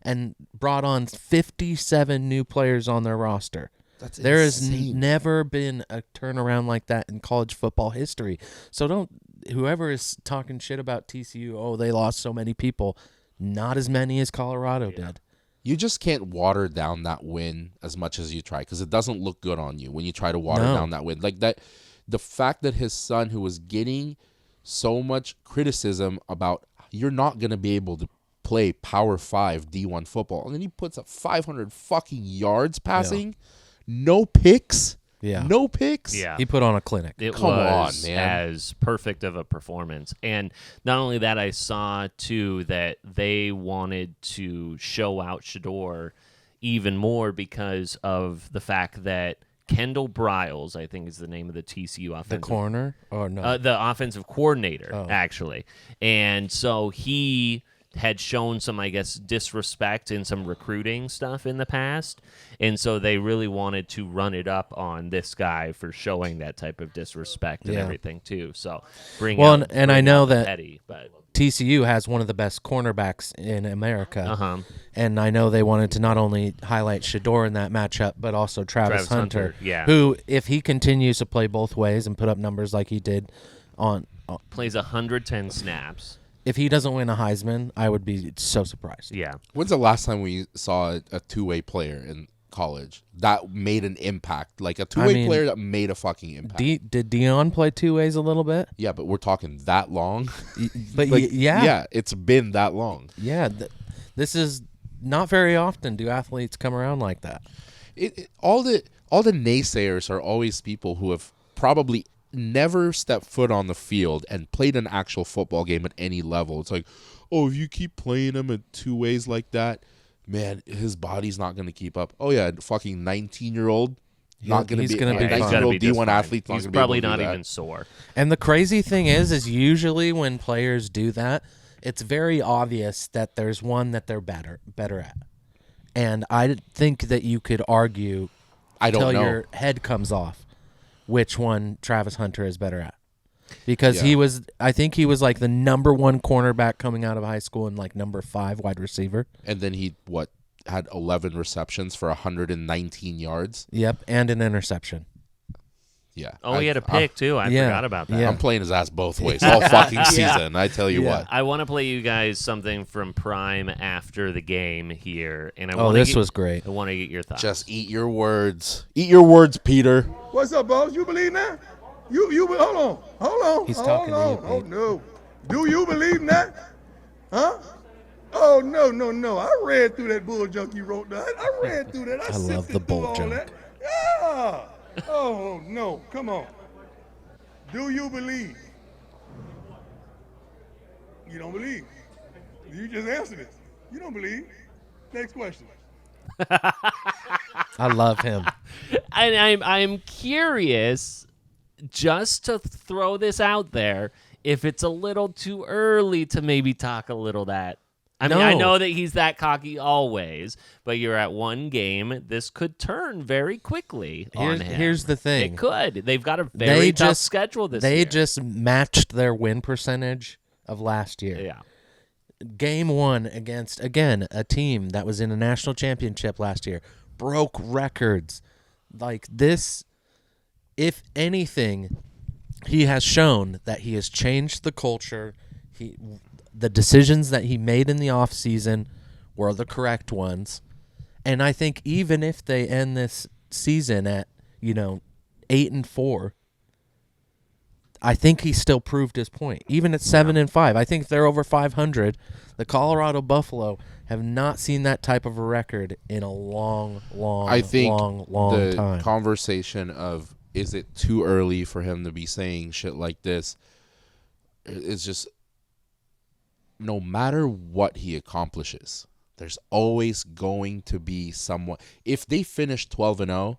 and brought on 57 new players on their roster. There has never been a turnaround like that in college football history. So whoever is talking shit about TCU, oh, they lost so many people, not as many as Colorado did. You just can't water down that win as much as you try, because it doesn't look good on you when you try to water down that win. Like that, the fact that his son, who was getting so much criticism about you're not going to be able to play Power 5 D1 football, and then he puts up 500 fucking yards passing, no picks. Yeah. No picks. Yeah. He put on a clinic. It Come was on, man. as perfect of a performance. And not only that, I saw, too, that they wanted to show out Shador even more because of the fact that Kendall Briles, I think is the name of the TCU offensive. The corner? Or no? The offensive coordinator, actually. And so he had shown some, I guess, disrespect in some recruiting stuff in the past. And so they really wanted to run it up on this guy for showing that type of disrespect and everything, too. So and I know that Petty, but TCU has one of the best cornerbacks in America. And I know they wanted to not only highlight Shedeur in that matchup, but also Travis Hunter, who, if he continues to play both ways and put up numbers like he did plays 110 snaps. If he doesn't win a Heisman, I would be so surprised. Yeah. When's the last time we saw a two-way player in college that made an impact? Like a two-way player that made a fucking impact. Did Dion play two ways a little bit? Yeah, but we're talking that long. But yeah, it's been that long. Yeah, this is not very often do athletes come around like that. All the naysayers are always people who have probably never stepped foot on the field and played an actual football game at any level. It's like, oh, if you keep playing him in two ways like that, man, his body's not going to keep up. Oh yeah, fucking 19-year-old not going to be. He's going to be 19-year-old D1 athlete. He's probably not even sore. And the crazy thing is usually when players do that, it's very obvious that there's one that they're better at. And I think that you could argue until your head comes off which one Travis Hunter is better at. Because I think he was like the number 1 cornerback coming out of high school and like number 5 wide receiver. And then he had 11 receptions for 119 yards. Yep, and an interception. Yeah. Oh, he had a pick, too. I forgot about that. Yeah. I'm playing his ass both ways all fucking season, I tell you what. I want to play you guys something from Prime after the game here. And this was great. I want to get your thoughts. Just eat your words. Eat your words, Peter. What's up, boss? You believe that? You hold on. He's talking to you, Pete. Oh, no. Do you believe in that? Huh? Oh, no. I read through that bull junk you wrote down. I read through that. I love the bull junk. That. Yeah. Oh, no. Come on. Do you believe? You don't believe. You just answered it. You don't believe. Next question. I love him. And I'm curious, just to throw this out there, if it's a little too early to maybe talk a little that. I mean, I know that he's that cocky always, but you're at one game. This could turn very quickly on him. Here's the thing. It could. They've got a very tough schedule this year. They just matched their win percentage of last year. Yeah. Game 1 against, again, a team that was in a national championship last year, broke records. Like this, if anything, he has shown that he has changed the culture. The decisions that he made in the offseason were the correct ones. And I think even if they end this season at, 8-4, I think he still proved his point. Even at 7-5, I think they're over 500. The Colorado Buffalo have not seen that type of a record in a long the time. Conversation of, is it too early for him to be saying shit like this? It's just, no matter what he accomplishes, there's always going to be someone. If they finish 12-0,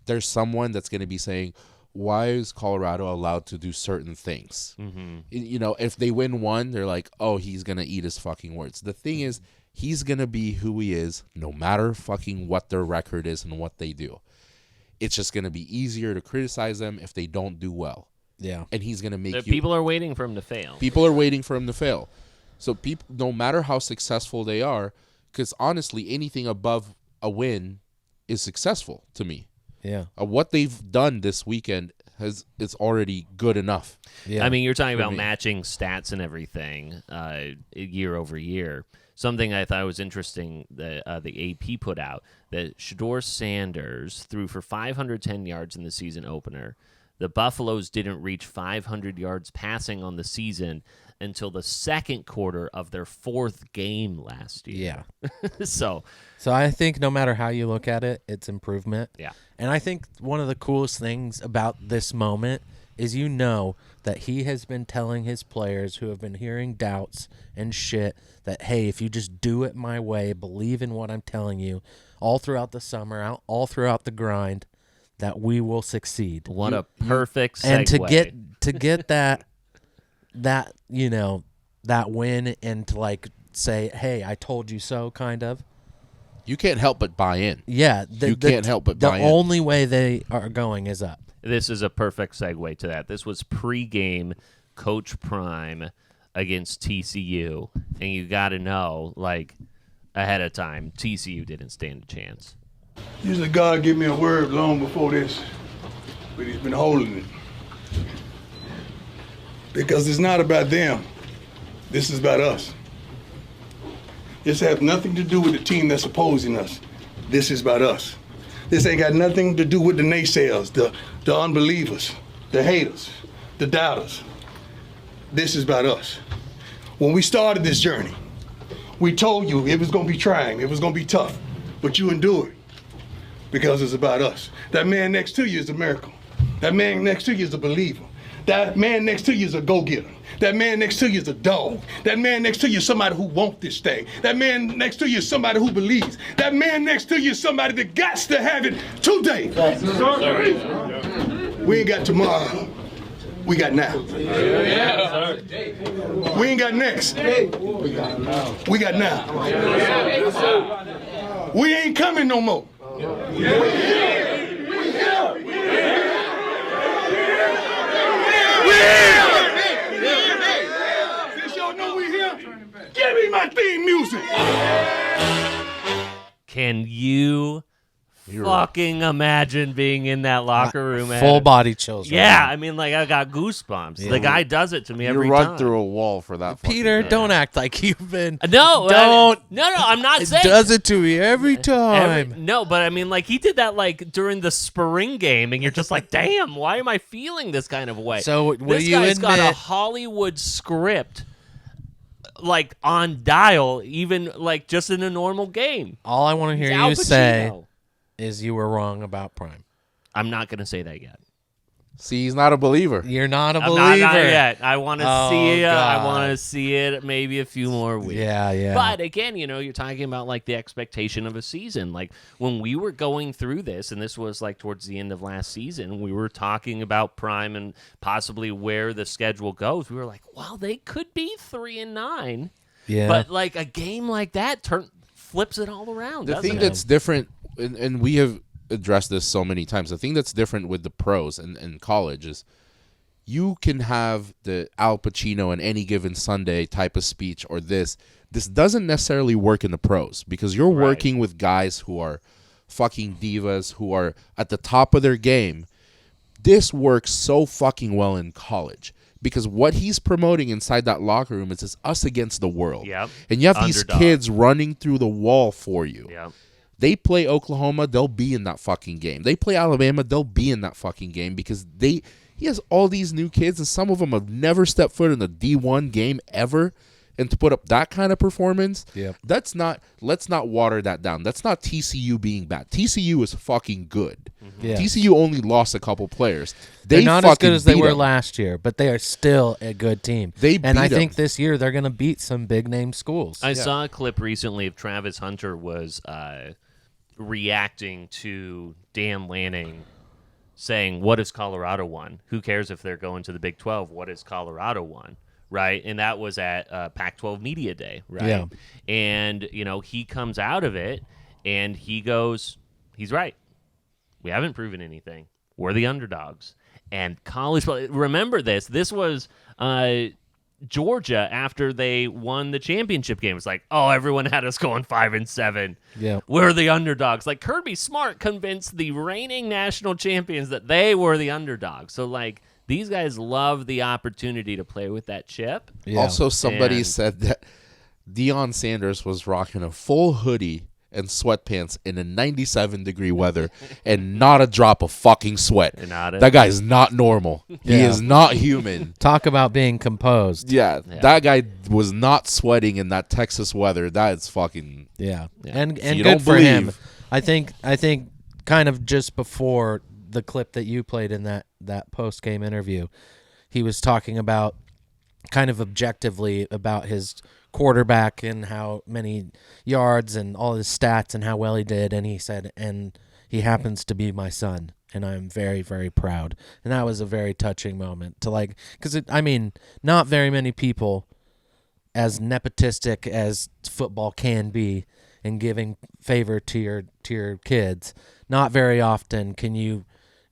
there's someone that's going to be saying, why is Colorado allowed to do certain things? Mm-hmm. If they win one, they're like, oh, he's going to eat his fucking words. The thing is, he's going to be who he is no matter fucking what their record is and what they do. It's just going to be easier to criticize them if they don't do well. Yeah. And he's going to make People are waiting for him to fail. People are waiting for him to fail. So people, no matter how successful they are, because honestly, anything above a win is successful to me. Yeah. What they've done this weekend is already good enough. Yeah. I mean, you're talking about matching stats and everything year over year. Something I thought was interesting that the AP put out, that Shedeur Sanders threw for 510 yards in the season opener. The Buffaloes didn't reach 500 yards passing on the season until the second quarter of their 4th game last year. Yeah. So I think no matter how you look at it, it's improvement. Yeah. And I think one of the coolest things about this moment is that he has been telling his players who have been hearing doubts and shit that, hey, if you just do it my way, believe in what I'm telling you, all throughout the summer, all throughout the grind, that we will succeed. What a perfect segue. And to get that win and to like say, "Hey, I told you so," kind of. You can't help but buy in. Yeah, you can't help but buy in. The only way they are going is up. This is a perfect segue to that. This was pregame Coach Prime against TCU, and you got to know, like, ahead of time, TCU didn't stand a chance. Usually God give me a word long before this, but he's been holding it. Because it's not about them. This is about us. This has nothing to do with the team that's opposing us. This is about us. This ain't got nothing to do with the naysayers, the unbelievers, the haters, the doubters. This is about us. When we started this journey, we told you it was going to be trying, it was going to be tough, but you endured because it's about us. That man next to you is a miracle. That man next to you is a believer. That man next to you is a go-getter. That man next to you is a dog. That man next to you is somebody who wants this thing. That man next to you is somebody who believes. That man next to you is somebody that got to have it today. We ain't got tomorrow. We got now. We ain't got next. We got now. We ain't coming no more. Since y'all know we here, give me my theme music. Can you fucking imagine being in that locker room? Full body chills. Yeah, right I mean, like, I got goosebumps. The guy does it to me every You run time. through a wall for that. Peter, don't act like you've been. No, don't. No, I'm not It saying. does it to me every time. No, but I mean, like, he did that, like, during the spring game, and you're just like, damn, why am I feeling this kind of way? So, will this you guy's got a admit- Hollywood script, like, on dial, even, like, just in a normal game. All I want to hear It's Al you say Pacino. is you were wrong about Prime. I'm not going to say that yet. See, he's not a believer. You're not a I'm believer. not yet. I want to see it. I God. want to see it maybe a few more weeks. Yeah. But again, you know, you're talking about like the expectation of a season. Like when we were going through this, and this was like towards the end of last season, we were talking about Prime and possibly where the schedule goes. We were like, wow, they could be 3-9. Yeah. But like a game like that flips it all around. The doesn't thing it? that's different, and we have addressed this so many times, the thing that's different with the pros and college is you can have the Al Pacino on any given Sunday type of speech or this. This doesn't necessarily work in the pros because you're working with guys who are fucking divas, who are at the top of their game. This works so fucking well in college. Because what he's promoting inside that locker room is us against the world. Yep. And you have these Underdog. kids running through the wall for you. Yep. They play Oklahoma, they'll be in that fucking game. They play Alabama, they'll be in that fucking game because he has all these new kids, and some of them have never stepped foot in a D1 game ever. And to put up that kind of performance, let's not water that down. That's not TCU being bad. TCU is fucking good. Yeah. TCU only lost a couple players. They're not as good as they were them. last year, but they are still a good team. And I think this year they're going to beat some big name schools. I saw a clip recently of Travis Hunter was reacting to Dan Lanning saying, "What has Colorado won? Who cares if they're going to the Big 12? What has Colorado won?" Right, and that was at Pac-12 Media Day, right? Yeah. And you know he comes out of it and he goes, "He's right. We haven't proven anything. We're the underdogs." And college, remember this. This was Georgia after they won the championship game. It's like, oh, everyone had us going 5-7. Yeah, we're the underdogs. Like Kirby Smart convinced the reigning national champions that they were the underdogs. So like these guys love the opportunity to play with that chip. Yeah. Also, somebody said that Deion Sanders was rocking a full hoodie and sweatpants in a 97-degree weather and not a drop of fucking sweat. That guy's not normal. He is not human. Talk about being composed. Yeah, that guy was not sweating in that Texas weather. That is fucking... Yeah. And So you good don't for him. believe. I think kind of just before the clip that you played in that post-game interview, he was talking about kind of objectively about his quarterback and how many yards and all his stats and how well he did, and he said, and he happens to be my son, and I'm very, very proud. And that was a very touching moment to like, because I mean, not very many people as nepotistic as football can be and giving favor to your kids, not very often can you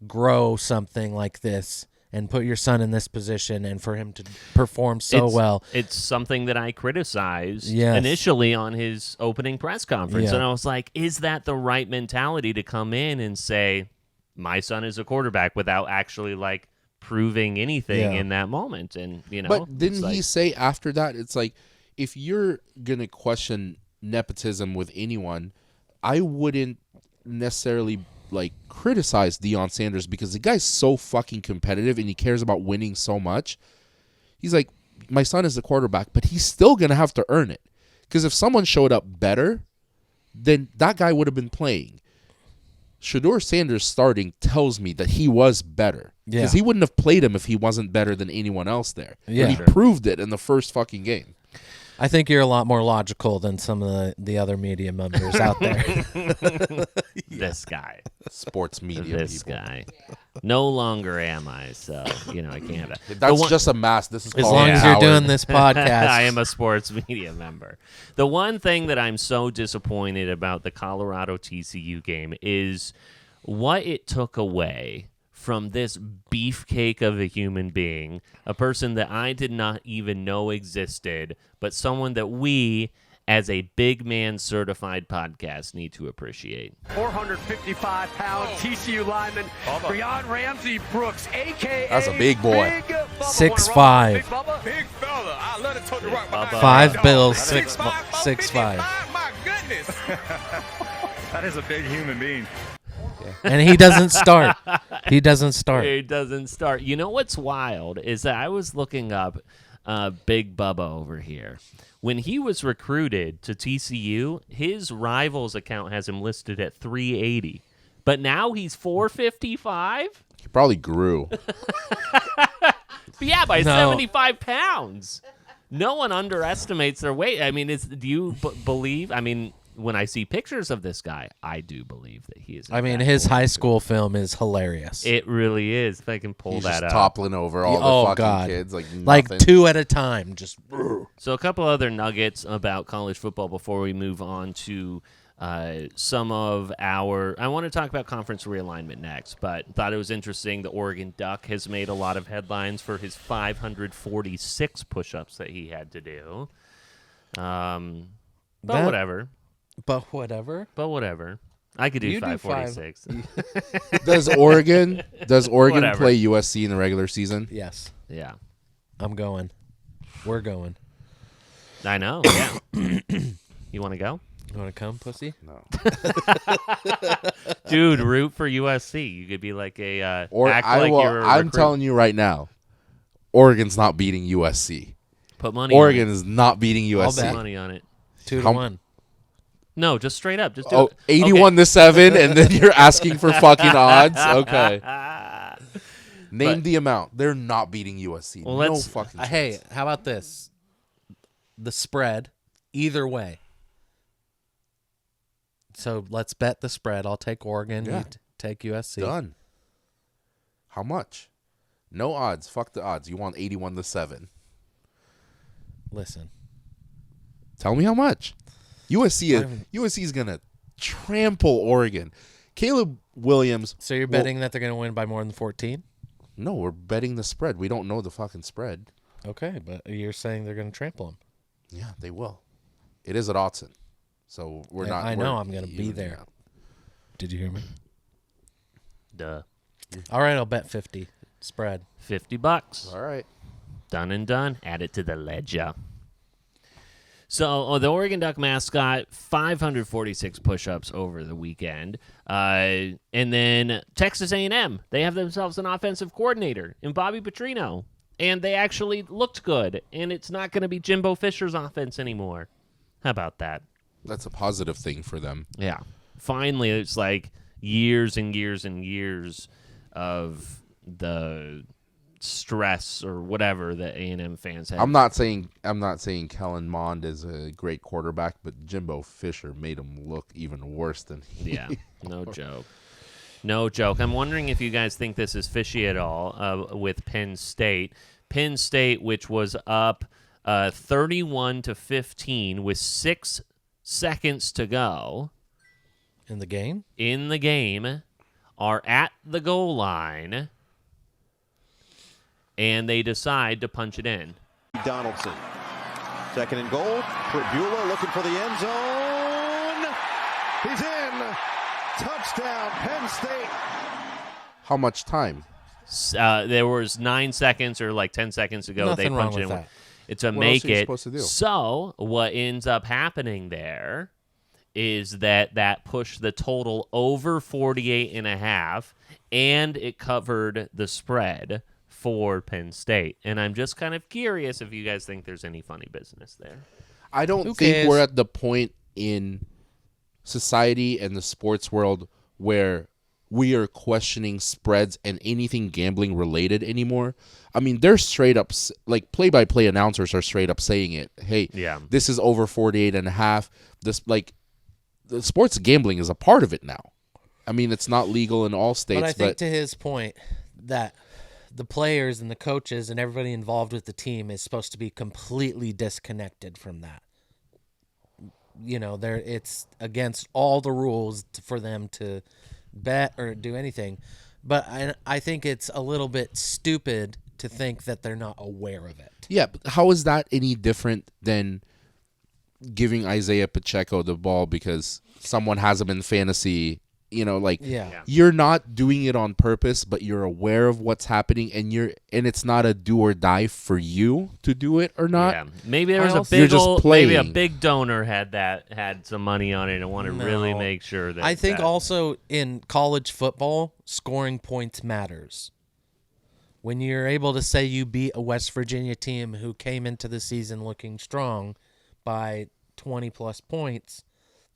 grow something like this and put your son in this position and for him to perform well. It's something that I criticized initially on his opening press conference. Yeah. And I was like, is that the right mentality to come in and say, my son is a quarterback without actually like proving anything in that moment? And, you know, but didn't he say after that, it's like, if you're going to question nepotism with anyone, I wouldn't necessarily like criticize Deion Sanders because the guy's so fucking competitive and he cares about winning so much. He's like, my son is the quarterback, but he's still going to have to earn it. Because if someone showed up better, then that guy would have been playing. Shedeur Sanders starting tells me that he was better. Because he wouldn't have played him if he wasn't better than anyone else there. Yeah. But he proved it in the first fucking game. I think you're a lot more logical than some of the other media members out there. This guy. Sports media This people. guy. No longer am I, so, you know, I can't have that. That's just a mask. This is as called long as you're Howard. doing this podcast. I am a sports media member. The one thing that I'm so disappointed about the Colorado TCU game is what it took away from this beefcake of a human being, a person that I did not even know existed, but someone that we, as a big man certified podcast, need to appreciate. 455-pound TCU lineman Brione Ramsey-Brooks, a.k.a. That's a big boy. Big Bubba 6'5". Big Bubba. Big fella. I love to talk right behind 5 bills, 6'5", 6'5". My goodness. That is a big human being. And he doesn't start. He doesn't start. He doesn't start. You know what's wild is that I was looking up Big Bubba over here. When he was recruited to TCU, his Rivals account has him listed at 380. But now he's 455? He probably grew. Yeah, by No. 75 pounds. No one underestimates their weight. I mean, do you believe? I mean, when I see pictures of this guy, I do believe that he is. I mean, his high school film is hilarious. It really is. If I can pull He's that just up. toppling over all the fucking God. kids. Like nothing. 2 at a time. Just So a couple other nuggets about college football before we move on to some of our... I want to talk about conference realignment next, but thought it was interesting. The Oregon Duck has made a lot of headlines for his 546 push-ups that he had to do. But whatever. But whatever. I could do You do 546. Does Oregon Whatever. play USC in the regular season? Yes. Yeah. I'm going. We're going. I know, yeah. You want to go? You want to come, pussy? No. Dude, root for USC. You could be like a... Or act I like will. you're a I'm recruit. telling you right now, Oregon's not beating USC. Put money Oregon on it. is not beating Put USC. money on it. 2-1. No, just straight up. Just do Oh, it. 81-7, and then you're asking for fucking odds? Okay. Name the amount. They're not beating USC. Well, no let's- fucking chance. Hey, how about this? The spread, either way. So let's bet the spread. I'll take Oregon. Yeah. You take USC. Done. How much? No odds. Fuck the odds. You want 81-7. Listen. Tell me how much. USC is gonna trample Oregon. Caleb Williams. So you're betting that they're going to win by more than 14? No, we're betting the spread. We don't know the fucking spread. Okay, but you're saying they're going to trample them. Yeah, they will. It is at Autzen, so we're not. I know we're I'm going to be evening there. out. Did you hear me? Duh. All right, I'll bet 50 spread. $50. All right. Done and done. Add it to the ledger. So the Oregon Duck mascot, 546 push-ups over the weekend. And then Texas A&M, they have themselves an offensive coordinator in Bobby Petrino. And they actually looked good. And it's not going to be Jimbo Fisher's offense anymore. How about that? That's a positive thing for them. Yeah. Finally, it's like years and years and years of the stress or whatever that A&M fans have. I'm not saying Kellen Mond is a great quarterback, but Jimbo Fisher made him look even worse than he. Yeah, no joke. No joke. I'm wondering if you guys think this is fishy at all with Penn State. Penn State, which was up 31-15 with 6 seconds to go. In the game? In the game, are at the goal line, and they decide to punch it in. Donaldson. Second and goal. Beulah looking for the end zone. He's in. Touchdown, Penn State. How much time? There was 9 seconds or like 10 seconds ago. Nothing they wrong punched with it in. that. To What make else are you it. supposed to do? So what ends up happening there is that pushed the total over 48.5, and it covered the spread for Penn State. And I'm just kind of curious if you guys think there's any funny business there. I don't Who think cares? we're at the point in society and the sports world where we are questioning spreads and anything gambling related anymore. I mean, they're straight up, like, play-by-play announcers are straight up saying it. Hey, this is over 48.5. This, like, the sports gambling is a part of it now. I mean, it's not legal in all states. But I think to his point that the players and the coaches and everybody involved with the team is supposed to be completely disconnected from that. You know, it's against all the rules for them to bet or do anything. But I think it's a little bit stupid to think that they're not aware of it. Yeah, but how is that any different than giving Isaiah Pacheco the ball because someone has him in fantasy? You know, like, you're not doing it on purpose, but you're aware of what's happening, and it's not a do or die for you to do it or not. Yeah. Maybe there was maybe a big donor had some money on it and wanted to really make sure that. I think also in college football, scoring points matters. When you're able to say you beat a West Virginia team who came into the season looking strong by 20 plus points,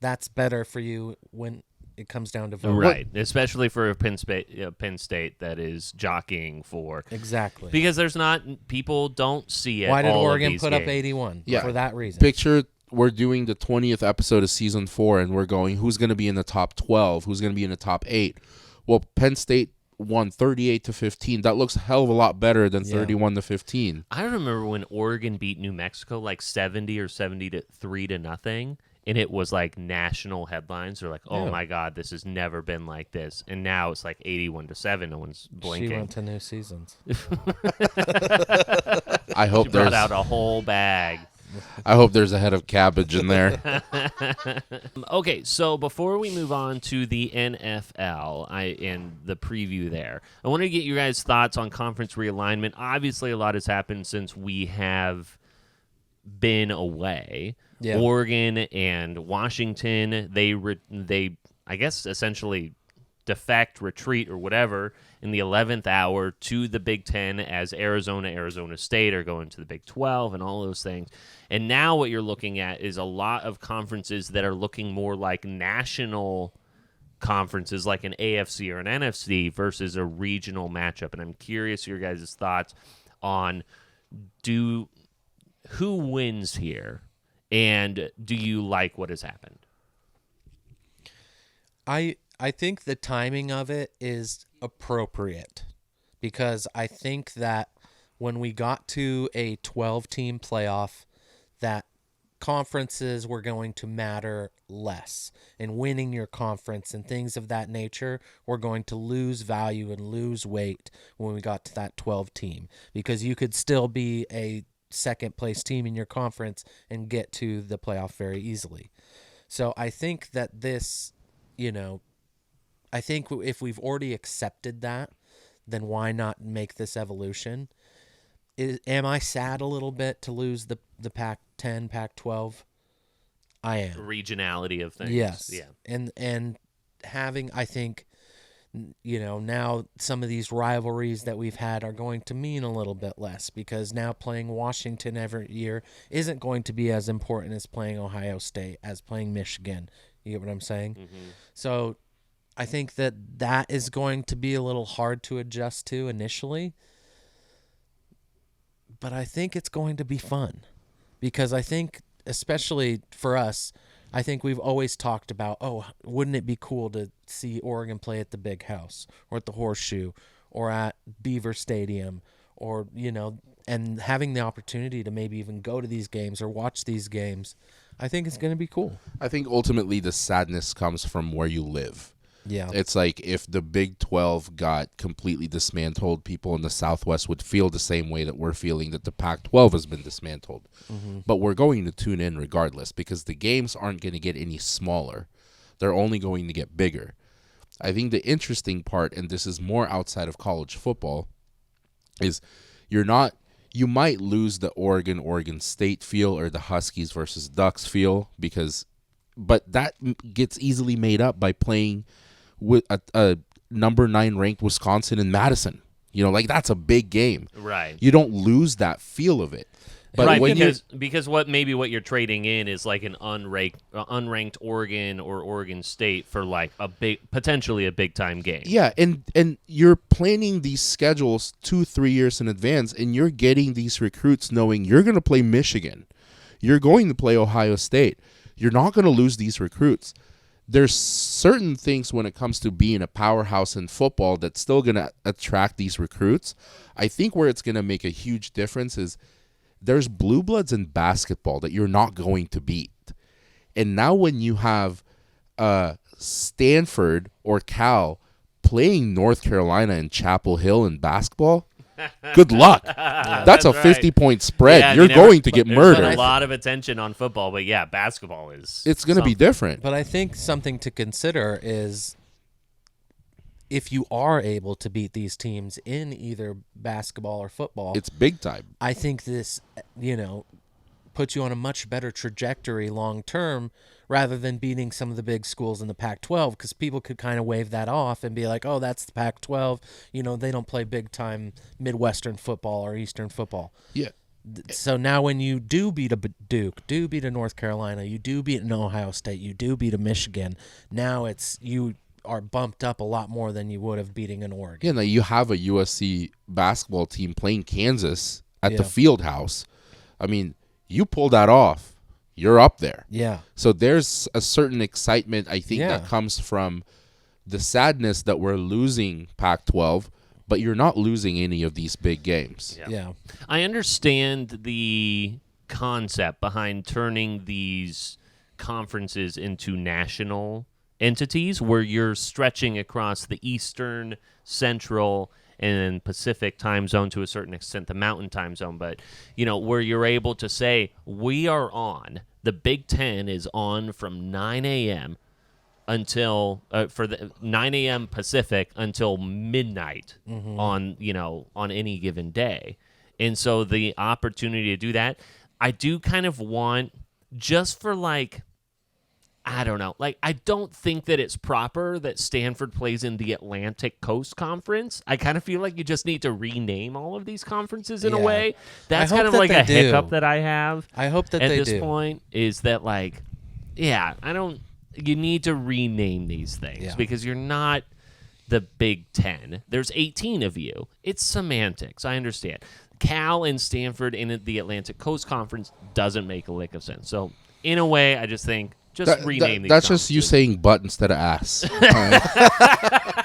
that's better for you when it comes down to voting. Right, especially for a Penn State that is jockeying for. Exactly. Because people don't see it. Why did all Oregon of these put up games. 81? Yeah. For that reason. Picture we're doing the 20th episode of season 4, and we're going, who's going to be in the top 12? Who's going to be in the top 8? Well, Penn State won 38-15. That looks a hell of a lot better than 31-15. I remember when Oregon beat New Mexico like 70 or 73-0. And it was like national headlines. They're like, "Oh my God, this has never been like this." And now it's like 81-7. No one's blinking. She went to New Seasons. I hope she brought out a whole bag. I hope there's a head of cabbage in there. Okay, so before we move on to the NFL and the preview there, I want to get you guys' thoughts on conference realignment. Obviously, a lot has happened since we have been away. Yeah. Oregon and Washington, they I guess essentially defect, retreat, or whatever in the 11th hour to the Big Ten as Arizona State are going to the Big 12 and all those things. And now what you're looking at is a lot of conferences that are looking more like national conferences, like an AFC or an NFC versus a regional matchup. And I'm curious your guys' thoughts on who wins here. And do you like what has happened? I think the timing of it is appropriate because I think that when we got to a 12-team playoff, that conferences were going to matter less, and winning your conference and things of that nature were going to lose value and lose weight when we got to that 12-team because you could still be a second-place team in your conference and get to the playoff very easily. So I think that this, I think if we've already accepted that, then why not make this evolution? Am I sad a little bit to lose the Pac-10, Pac-12? I am. Regionality of things. Yes. Yeah. And having, I think, now some of these rivalries that we've had are going to mean a little bit less because now playing Washington every year isn't going to be as important as playing Ohio State, as playing Michigan. You get what I'm saying? Mm-hmm. So I think that is going to be a little hard to adjust to initially. But I think it's going to be fun because I think, especially for us, I think we've always talked about, wouldn't it be cool to see Oregon play at the Big House or at the Horseshoe or at Beaver Stadium or, and having the opportunity to maybe even go to these games or watch these games, I think it's going to be cool. I think ultimately the sadness comes from where you live. Yeah. It's like if the Big 12 got completely dismantled, people in the Southwest would feel the same way that we're feeling that the Pac-12 has been dismantled. Mm-hmm. But we're going to tune in regardless because the games aren't going to get any smaller. They're only going to get bigger. I think the interesting part, and this is more outside of college football, is you might lose the Oregon State feel or the Huskies versus Ducks feel but that gets easily made up by playing with a number 9 ranked Wisconsin and Madison. That's a big game. Right. You don't lose that feel of it. But right, when because what you're trading in is like an unranked Oregon or Oregon State for like potentially a big time game. Yeah, and you're planning these schedules 2-3 years in advance, and you're getting these recruits knowing you're going to play Michigan, you're going to play Ohio State. You're not going to lose these recruits. There's certain things when it comes to being a powerhouse in football that's still going to attract these recruits. I think where it's going to make a huge difference is there's blue bloods in basketball that you're not going to beat. And now when you have Stanford or Cal playing North Carolina in Chapel Hill in basketball, good luck. That's a 50-point spread. Yeah, you're going to get murdered. There's a lot of attention on football, but yeah, basketball is... It's going to be different. But I think something to consider is if you are able to beat these teams in either basketball or football... It's big time. I think this, puts you on a much better trajectory long term rather than beating some of the big schools in the Pac-12, because people could kind of wave that off and be like, oh, that's the Pac-12. They don't play big-time Midwestern football or Eastern football. Yeah. So now when you do beat a Duke, do beat a North Carolina, you do beat an Ohio State, you do beat a Michigan, now you are bumped up a lot more than you would have beating an Oregon. Yeah, now you have a USC basketball team playing Kansas at the field house. I mean, you pull that off, you're up there. Yeah. So there's a certain excitement, I think, that comes from the sadness that we're losing Pac-12, but you're not losing any of these big games. Yeah. I understand the concept behind turning these conferences into national entities where you're stretching across the Eastern, Central, and Pacific time zone, to a certain extent, the Mountain time zone. But, where you're able to say, we are on, the Big Ten is on from 9 a.m. until, for the 9 a.m. Pacific until midnight on any given day. And so the opportunity to do that, I do kind of want, just for I don't know. I don't think that it's proper that Stanford plays in the Atlantic Coast Conference. I kind of feel like you just need to rename all of these conferences in a way. That's kind of like a hiccup that I have. I hope that at they this do. point is that you need to rename these things because you're not the Big Ten. There's 18 of you. It's semantics. I understand. Cal and Stanford in the Atlantic Coast Conference doesn't make a lick of sense. So in a way, I just think, rename these. That's just you saying butt instead of ass.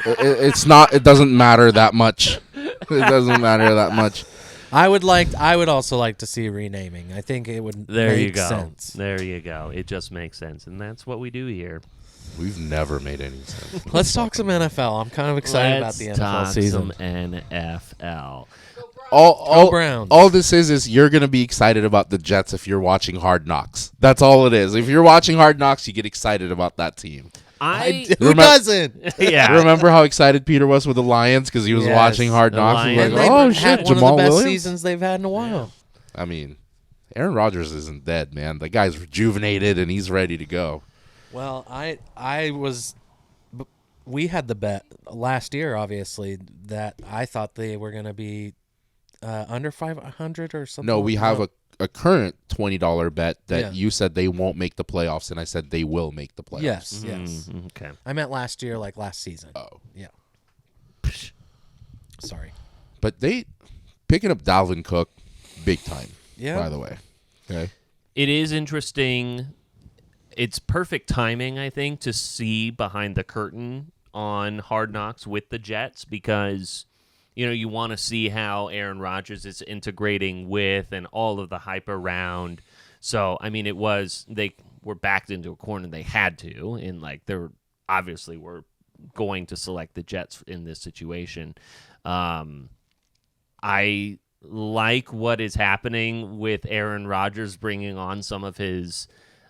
It's not. It doesn't matter that much. It doesn't matter that much. I would also like to see renaming. I think it would make sense. There you go. It just makes sense, and that's what we do here. We've never made any sense. Let's talk some NFL. I'm kind of excited about the NFL season. Let's talk some NFL. All this is you're going to be excited about the Jets if you're watching Hard Knocks. That's all it is. If you're watching Hard Knocks, you get excited about that team. Who doesn't? Yeah. Remember how excited Peter was with the Lions because he was watching Hard Knocks? He was like, oh, shit, Jamal one of the best Williams? seasons they've had in a while. I mean, Aaron Rodgers isn't dead, man. The guy's rejuvenated and he's ready to go. Well, we had the bet last year, obviously, that I thought they were going to be under 500 or something. No, we have a current $20 bet that you said they won't make the playoffs, and I said they will make the playoffs. Yes, yes. Okay. I meant last year, like last season. Oh. Yeah. Sorry. But they picking up Dalvin Cook big time, by the way. Okay. It is interesting. It's perfect timing, I think, to see behind the curtain on Hard Knocks with the Jets because you want to see how Aaron Rodgers is integrating with and all of the hype around. So, I mean, they were backed into a corner. They had to, and like they obviously were going to select the Jets in this situation. I like what is happening with Aaron Rodgers bringing on some of his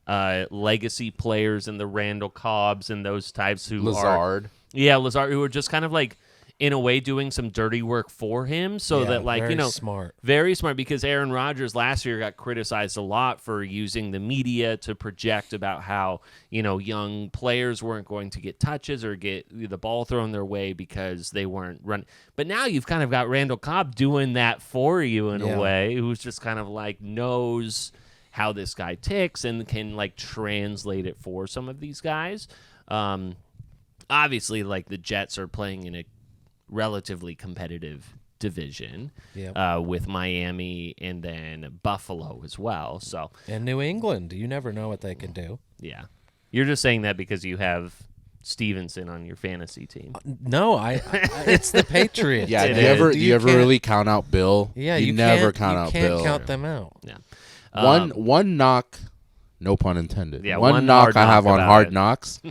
legacy players and the Randall Cobbs and those types who Lazard, who are just kind of like, in a way, doing some dirty work for him, so that, like, smart. Very smart, because Aaron Rodgers last year got criticized a lot for using the media to project about how, young players weren't going to get touches or get the ball thrown their way because they weren't running. But now you've kind of got Randall Cobb doing that for you in a way, who's just kind of like knows how this guy ticks and can like translate it for some of these guys. Obviously, like the Jets are playing in a relatively competitive division with Miami and then Buffalo as well. So and New England, you never know what they can do. Yeah, you're just saying that because you have Stevenson on your fantasy team. No, I it's the Patriots. Yeah, do you ever really count out Bill? Yeah, you never count out Bill. You can't count them out. Yeah. One knock, no pun intended. Yeah, one knock I have on Hard it. Knocks.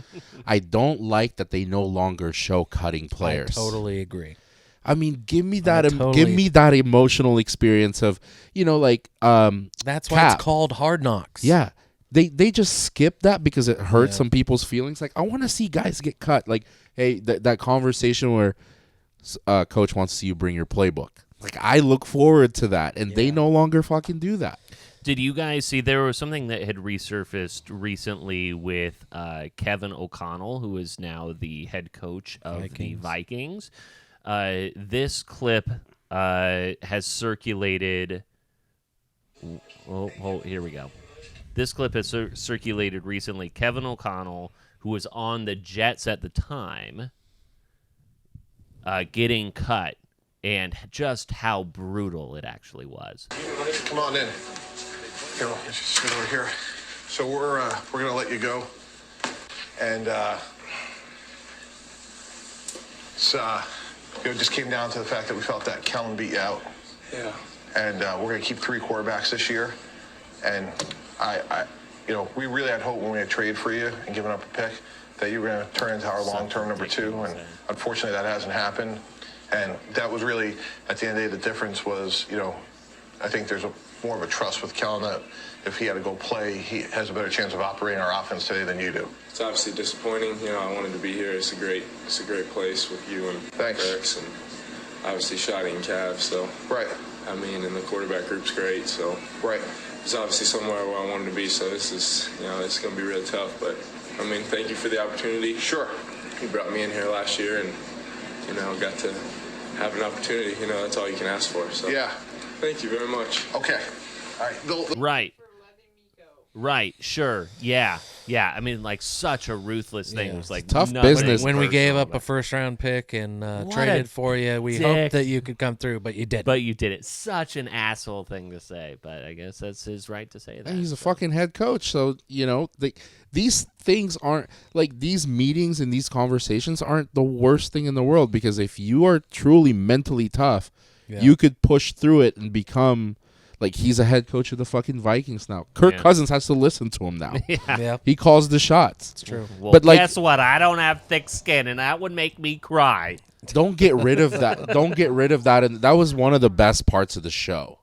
I don't like that they no longer show cutting players. I totally agree. I mean, give me that emotional experience of, that's why it's called Hard Knocks. Yeah. They just skip that because it hurts some people's feelings. Like, I want to see guys get cut. Like, hey, that conversation where coach wants to see you bring your playbook. Like, I look forward to that, and they no longer fucking do that. Did you guys see there was something that had resurfaced recently with Kevin O'Connell, who is now the head coach of the Vikings? This clip has circulated. Oh, here we go. This clip has circulated recently. Kevin O'Connell, who was on the Jets at the time, getting cut, and just how brutal it actually was. Come on in. Here, let's just sit over here. So we're gonna let you go, and it just came down to the fact that we felt that Kellen beat you out. Yeah. And we're gonna keep 3 quarterbacks this year, and we really had hope when we had traded for you and given up a pick that you were gonna turn into our long-term number 2, and unfortunately that hasn't happened. And that was really, at the end of the day, the difference was, I think there's more of a trust with Kellen that if he had to go play, he has a better chance of operating our offense today than you do. It's obviously disappointing. I wanted to be here. It's a great place with you and Eric's, and obviously Shotty and Cav. So I mean, and the quarterback group's great. So it's obviously somewhere where I wanted to be. So this is it's going to be really tough. But I mean, thank you for the opportunity. Sure. You brought me in here last year, and got to have an opportunity. That's all you can ask for. So thank you very much. Okay. All right. Right. Sure. Yeah. I mean, like, such a ruthless thing. It was like tough business. When we gave up a first-round pick and traded for you, we hoped that you could come through, but you didn't. But you did it. Such an asshole thing to say, but I guess that's his right to say that. And he's a fucking head coach, so these things aren't like these meetings and these conversations aren't the worst thing in the world, because if you are truly mentally tough, you could push through it and become. Like, he's a head coach of the fucking Vikings now. Kirk Cousins has to listen to him now. He calls the shots. It's true. Well, but guess what? I don't have thick skin, and that would make me cry. Don't get rid of that. Don't get rid of that. And that was one of the best parts of the show.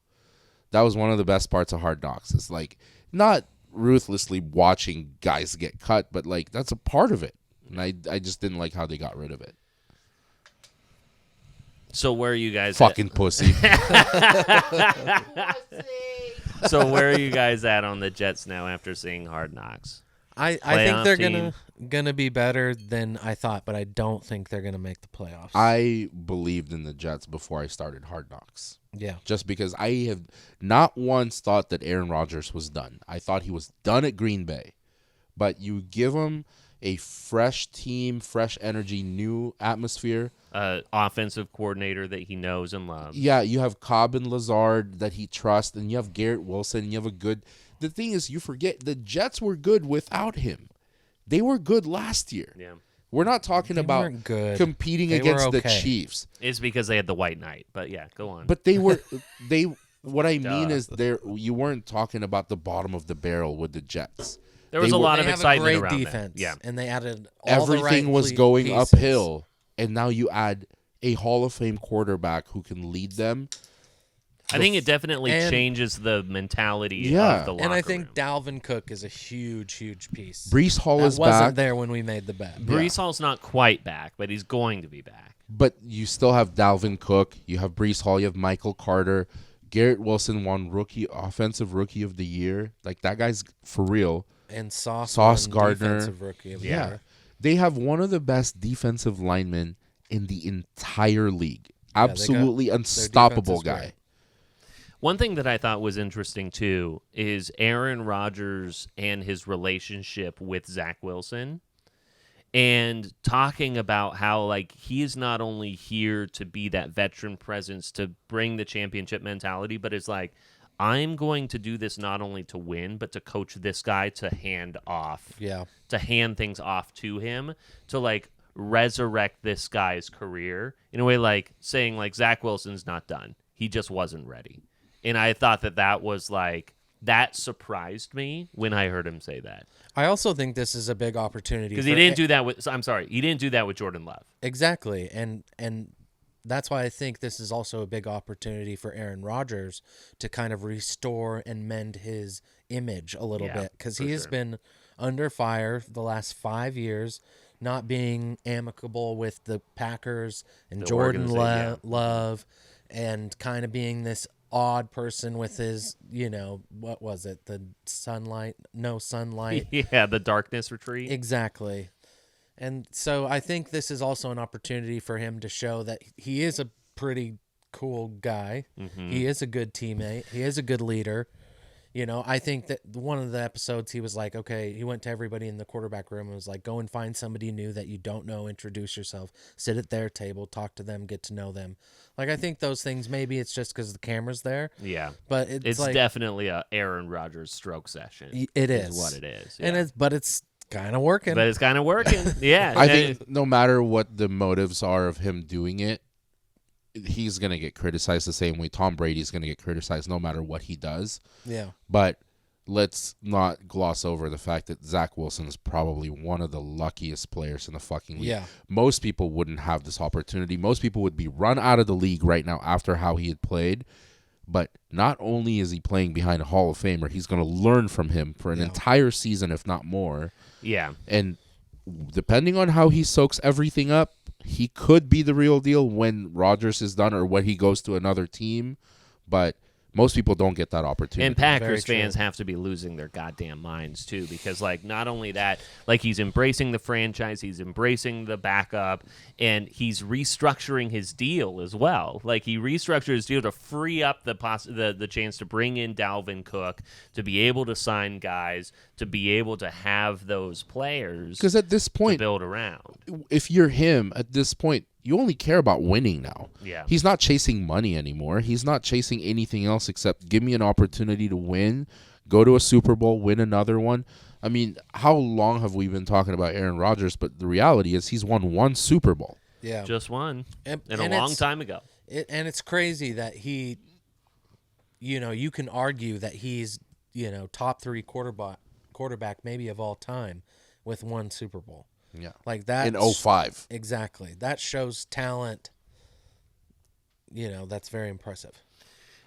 That was one of the best parts of Hard Knocks. It's like not ruthlessly watching guys get cut, but like that's a part of it. And I just didn't like how they got rid of it. So where are you guys fucking pussy. So where are you guys at on the Jets now after seeing Hard Knocks? I think they're gonna be better than I thought, but I don't think they're gonna make the playoffs. I believed in the Jets before I started Hard Knocks. Yeah. Just because I have not once thought that Aaron Rodgers was done. I thought he was done at Green Bay. But you give him a fresh team, fresh energy, new atmosphere. Offensive coordinator that he knows and loves. Yeah, you have Cobb and Lazard that he trusts, and you have Garrett Wilson, and you have a good... The thing is, you forget, the Jets were good without him. They were good last year. Yeah. We're not talking They about weren't good. competing They against were the okay. Chiefs. It's because they had the White Knight. But yeah, go on. But what I mean is you weren't talking about the bottom of the barrel with the Jets. There was a lot of They have excitement a great around defense, that. Yeah. and they added all the Everything right was going pieces. uphill, and now you add a Hall of Fame quarterback who can lead them. I think it definitely And- changes the mentality Yeah. of the locker And I think room. Dalvin Cook is a huge, huge piece. Breece Hall that is wasn't back. there when we made the bet. Breece Hall's not quite back, but he's going to be back. But you still have Dalvin Cook. You have Breece Hall. You have Michael Carter. Garrett Wilson won offensive rookie of the year. Like, that guy's for real. And Sauce won Gardner. defensive rookie of the Yeah. year. They have one of the best defensive linemen in the entire league. Absolutely their unstoppable defense is guy. great. One thing that I thought was interesting, too, is Aaron Rodgers and his relationship with Zach Wilson, and talking about how, like, he is not only here to be that veteran presence to bring the championship mentality, but it's like, I'm going to do this not only to win, but to coach this guy to hand off. Yeah. To hand things off to him, to, like, resurrect this guy's career in a way, like, saying, like, Zach Wilson's not done. He just wasn't ready. And I thought that was, like, that surprised me when I heard him say that. I also think this is a big opportunity. Because he didn't do that with, I'm sorry, he didn't do that with Jordan Love. Exactly. And that's why I think this is also a big opportunity for Aaron Rodgers to kind of restore and mend his image a little bit. Because he has been under fire the last 5 years, not being amicable with the Packers and The Jordan organization, Love, and kind of being this odd person with his, what was it? The no sunlight. Yeah, the darkness retreat. Exactly. And so I think this is also an opportunity for him to show that he is a pretty cool guy. Mm-hmm. He is a good teammate. He is a good leader. I think that one of the episodes he was like, okay, he went to everybody in the quarterback room and was like, go and find somebody new that you don't know, introduce yourself, sit at their table, talk to them, get to know them. Like, I think those things, maybe it's just because the camera's there. Yeah. But it's like, definitely a Aaron Rodgers stroke session. It is what it is. And yeah. it's kind of working. But it's kind of working. Yeah. I think no matter what the motives are of him doing it, he's going to get criticized the same way Tom Brady's going to get criticized no matter what he does. Yeah. But let's not gloss over the fact that Zach Wilson is probably one of the luckiest players in the fucking league. Yeah. Most people wouldn't have this opportunity. Most people would be run out of the league right now after how he had played. But not only is he playing behind a Hall of Famer, he's going to learn from him for an entire season, if not more. Yeah. And depending on how he soaks everything up, he could be the real deal when Rodgers is done or when he goes to another team. But most people don't get that opportunity. And Packers fans have to be losing their goddamn minds, too, because, like, not only that, like, he's embracing the franchise, he's embracing the backup, and he's restructuring his deal as well. Like, he restructured his deal to free up the chance to bring in Dalvin Cook, to be able to sign guys, to be able to have those players because at this point, to build around. If you're him, at this point, you only care about winning now. Yeah. He's not chasing money anymore. He's not chasing anything else except give me an opportunity to win, go to a Super Bowl, win another one. I mean, how long have we been talking about Aaron Rodgers? But the reality is he's won one Super Bowl. Yeah. Just one. And a and long time ago. And it's crazy that he, you can argue that he's, top 3 quarterback maybe of all time with one Super Bowl. Yeah. Like that. In 05. Exactly. That shows talent. That's very impressive.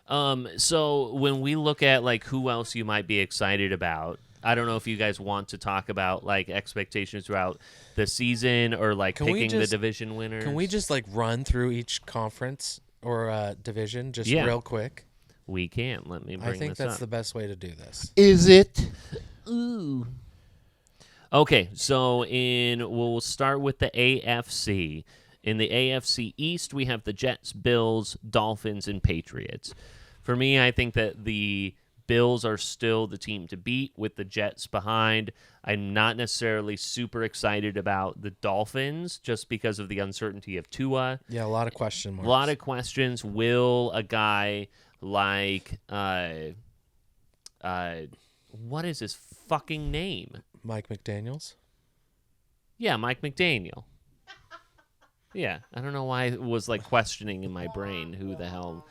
So when we look at, like, who else you might be excited about, I don't know if you guys want to talk about, like, expectations throughout the season or, like, picking the division winners. Can we just, like, run through each conference or division just real quick? We can. Let me bring this up. I think that's the best way to do this. Is it? Ooh. Okay, so we'll start with the AFC. In the AFC East, we have the Jets, Bills, Dolphins, and Patriots. For me, I think that the Bills are still the team to beat with the Jets behind. I'm not necessarily super excited about the Dolphins just because of the uncertainty of Tua. Yeah, a lot of question marks. A lot of questions. Will a guy like what is his fucking name? Mike McDaniels? Yeah, Mike McDaniel. Yeah, I don't know why it was like questioning in my brain who the hell.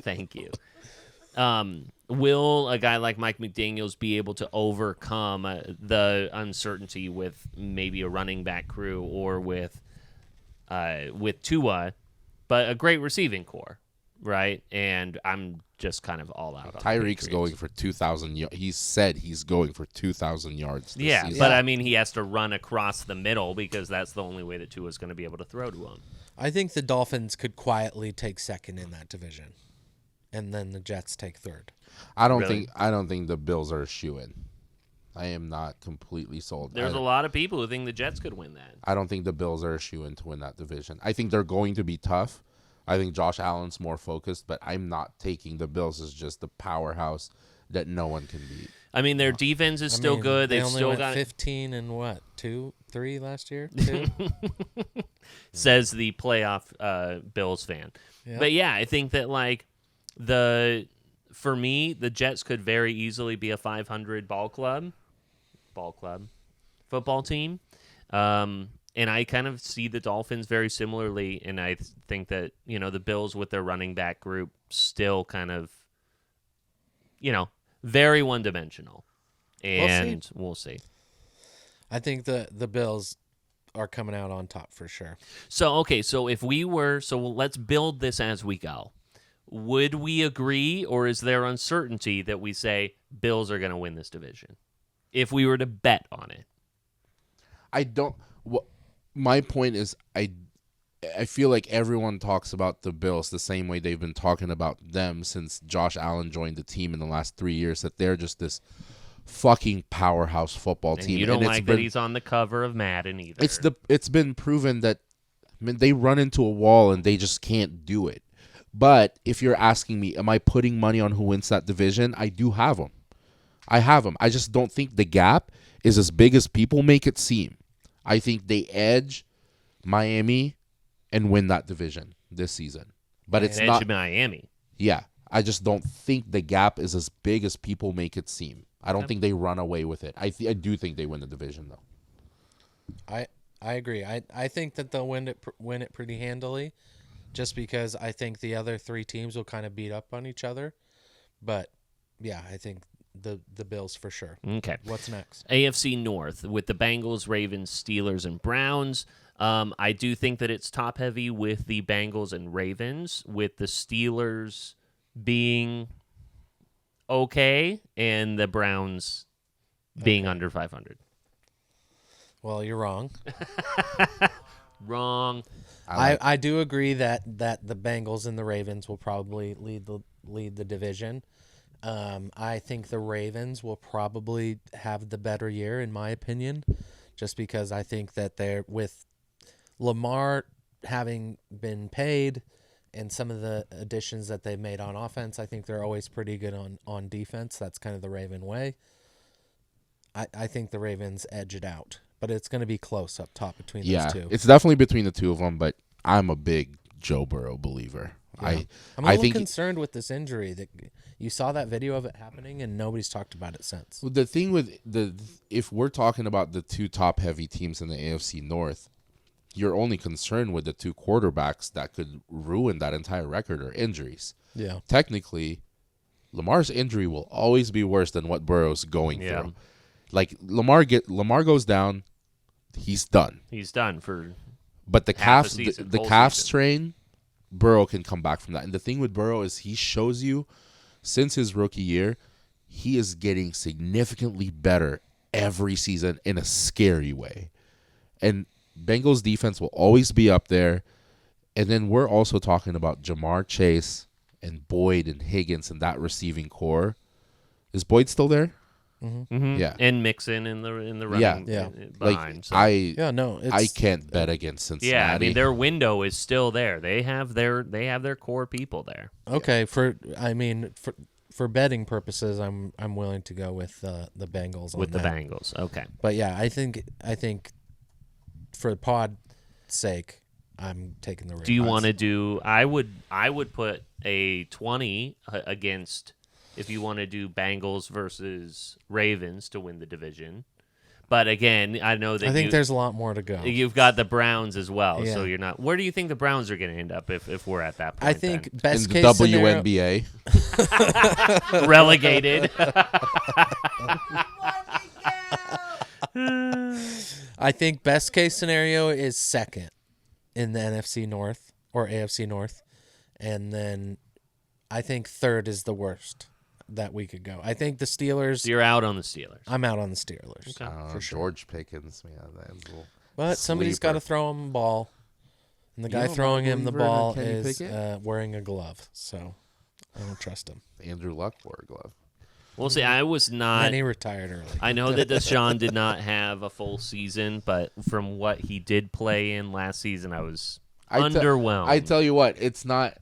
Thank you. Will a guy like Mike McDaniels be able to overcome the uncertainty with maybe a running back crew or with Tua, but a great receiving core, right? And I'm just kind of all out on Tyreek's Patriots. going for 2,000 yards. He said he's going for 2,000 yards this season. But I mean, he has to run across the middle because that's the only way that Tua's going to be able to throw to him. I think the Dolphins could quietly take second in that division, and then the Jets take third. I don't think the Bills are a shoo-in. I am not completely sold. There's a lot of people who think the Jets could win that. I don't think the Bills are a shoo-in to win that division. I think they're going to be tough. I think Josh Allen's more focused, but I'm not taking the Bills as just the powerhouse that no one can beat. I mean, their defense is still good. They They've only still went got 15 and what, 3 last year? 2? Says the playoff Bills fan. Yeah. But yeah, I think that like for me, the Jets could very easily be a 500 football team. And I kind of see the Dolphins very similarly, and I think that, the Bills with their running back group still kind of, very one-dimensional. And we'll see. I think the Bills are coming out on top for sure. So if we were, let's build this as we go. Would we agree, or is there uncertainty that we say Bills are going to win this division? If we were to bet on it. I don't. My point is, I feel like everyone talks about the Bills the same way they've been talking about them since Josh Allen joined the team in the last 3 years, that they're just this fucking powerhouse football team. You don't like that he's on the cover of Madden either. It's been proven that they run into a wall and they just can't do it. But if you're asking me, am I putting money on who wins that division? I do have them. I have them. I just don't think the gap is as big as people make it seem. I think they edge Miami and win that division this season. But it's not Miami. Yeah. I just don't think the gap is as big as people make it seem. I don't think they run away with it. I do think they win the division, though. I agree. I think that they'll win it pretty handily, just because I think the other 3 teams will kind of beat up on each other. But yeah, I think the Bills for sure. Okay. What's next? AFC North with the Bengals, Ravens, Steelers, and Browns. I do think that it's top heavy with the Bengals and Ravens, with the Steelers being okay and the Browns being under 500. Well, you're wrong. Wrong. I do agree that the Bengals and the Ravens will probably lead the division. I think the Ravens will probably have the better year, in my opinion, just because I think that they're, with Lamar having been paid and some of the additions that they've made on offense, I think they're always pretty good on defense. That's kind of the Raven way. I think the Ravens edge it out, but it's going to be close up top between those two. Yeah, it's definitely between the two of them, but I'm a big Joe Burrow believer. Yeah. I'm a little concerned with this injury. That you saw that video of it happening, and nobody's talked about it since. Well, the thing with if we're talking about the 2 top heavy teams in the AFC North, you're only concerned with the 2 quarterbacks that could ruin that entire record or injuries. Yeah. Technically, Lamar's injury will always be worse than what Burrow's going through. Like Lamar goes down, he's done. He's done for. But the calf season. strain, Burrow can come back from that. And the thing with Burrow is he shows you, since his rookie year, he is getting significantly better every season in a scary way. And Bengals defense will always be up there. And then we're also talking about Jamar Chase and Boyd and Higgins and that receiving core. Is Boyd still there? Mm-hmm. Mm-hmm. Yeah. And Mixon in the running behind. Like, so. I can't bet against Cincinnati. Yeah, I mean their window is still there. They have their core people there. Okay, for betting purposes, I'm willing to go with the Bengals on with that. the Bengals. Okay. But yeah, I think for pod's sake, I'm taking the Ravens. Do you want to do? I would put a 20 against if you want to do Bengals versus Ravens to win the division. But again, I know that I think there's a lot more to go. You've got the Browns as well, so Yeah. you're not. Where do you think the Browns are going to end up if we're at that point? I think then? best In the case scenario, WNBA. Relegated. I think best case scenario is second in the NFC North or AFC North, and then I think third is the worst that we could go. I think the Steelers. You're out on the Steelers. I'm out on the Steelers for sure. George Pickens, man, that's a little But somebody's got to throw him the ball, and the guy don't throwing him the believer in ball Kenny is Pickett? wearing a glove, so I don't trust him. Andrew Luck wore a glove. We'll see. I was not. And he retired early. I know that Deshaun did not have a full season, but from what he did play in last season, I was underwhelmed. I tell you what, it's not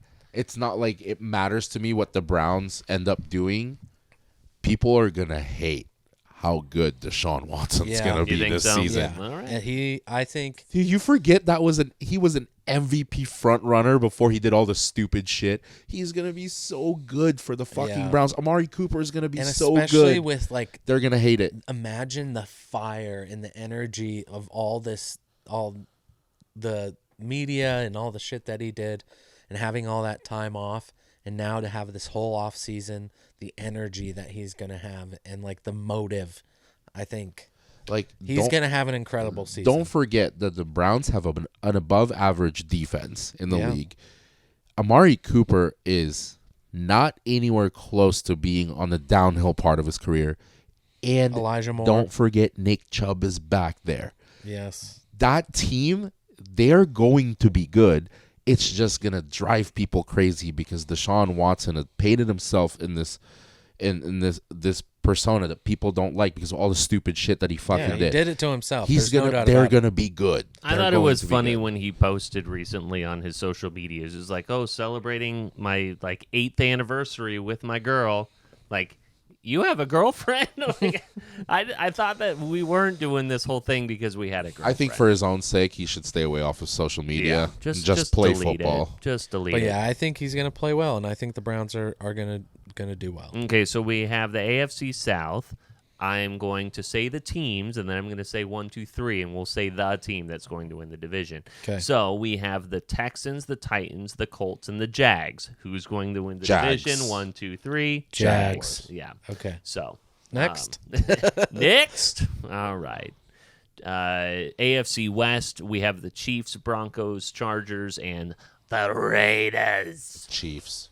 like it matters to me what the Browns end up doing. People are gonna hate how good Deshaun Watson's gonna be this season. Yeah. And I think Dude, you forget he was an MVP front runner before he did all the stupid shit. He's gonna be so good for the fucking Browns. Amari Cooper is gonna be so good. Especially with they're gonna hate it. Imagine the fire and the energy of all the media and all the shit that he did, and having all that time off, and now to have this whole off season, the energy that he's gonna have, and like the motive, I think. Like he's going to have an incredible season. Don't forget that the Browns have an above-average defense in the league. Amari Cooper is not anywhere close to being on the downhill part of his career. And Elijah Moore. Don't forget Nick Chubb is back there. Yes. That team, they're going to be good. It's just going to drive people crazy because Deshaun Watson has painted himself in this persona that people don't like because of all the stupid shit that he fucking did. He did it to himself. They're gonna be good. I thought it was funny when he posted recently on his social medias. It was like, "Oh, celebrating my 8th anniversary with my girl." Like, you have a girlfriend? Like, I thought that we weren't doing this whole thing because we had a girlfriend. I think for his own sake, he should stay away off of social media. Yeah, and just play delete football. It. Just delete But it. yeah, I think he's going to play well, and I think the Browns are going to do well. Okay, so we have the AFC South. I'm going to say the teams, and then I'm going to say 1, 2, 3, and we'll say the team that's going to win the division. Okay. So we have the Texans, the Titans, the Colts, and the Jags. Who's going to win the Jags. division? 1, 2, 3. Jags. Yeah. Okay. So next. Next. All right. AFC West, we have the Chiefs, Broncos, Chargers, and the Raiders. Chiefs.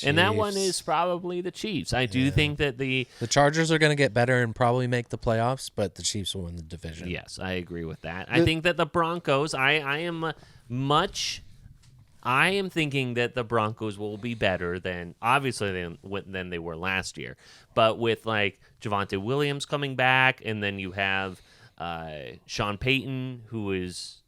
And that one is probably the Chiefs. I do think that the Chargers are going to get better and probably make the playoffs, but the Chiefs will win the division. Yes, I agree with that. I think that the Broncos, I am thinking that the Broncos will be better than they were last year. But with like Javonte Williams coming back, and then you have Sean Payton, who is,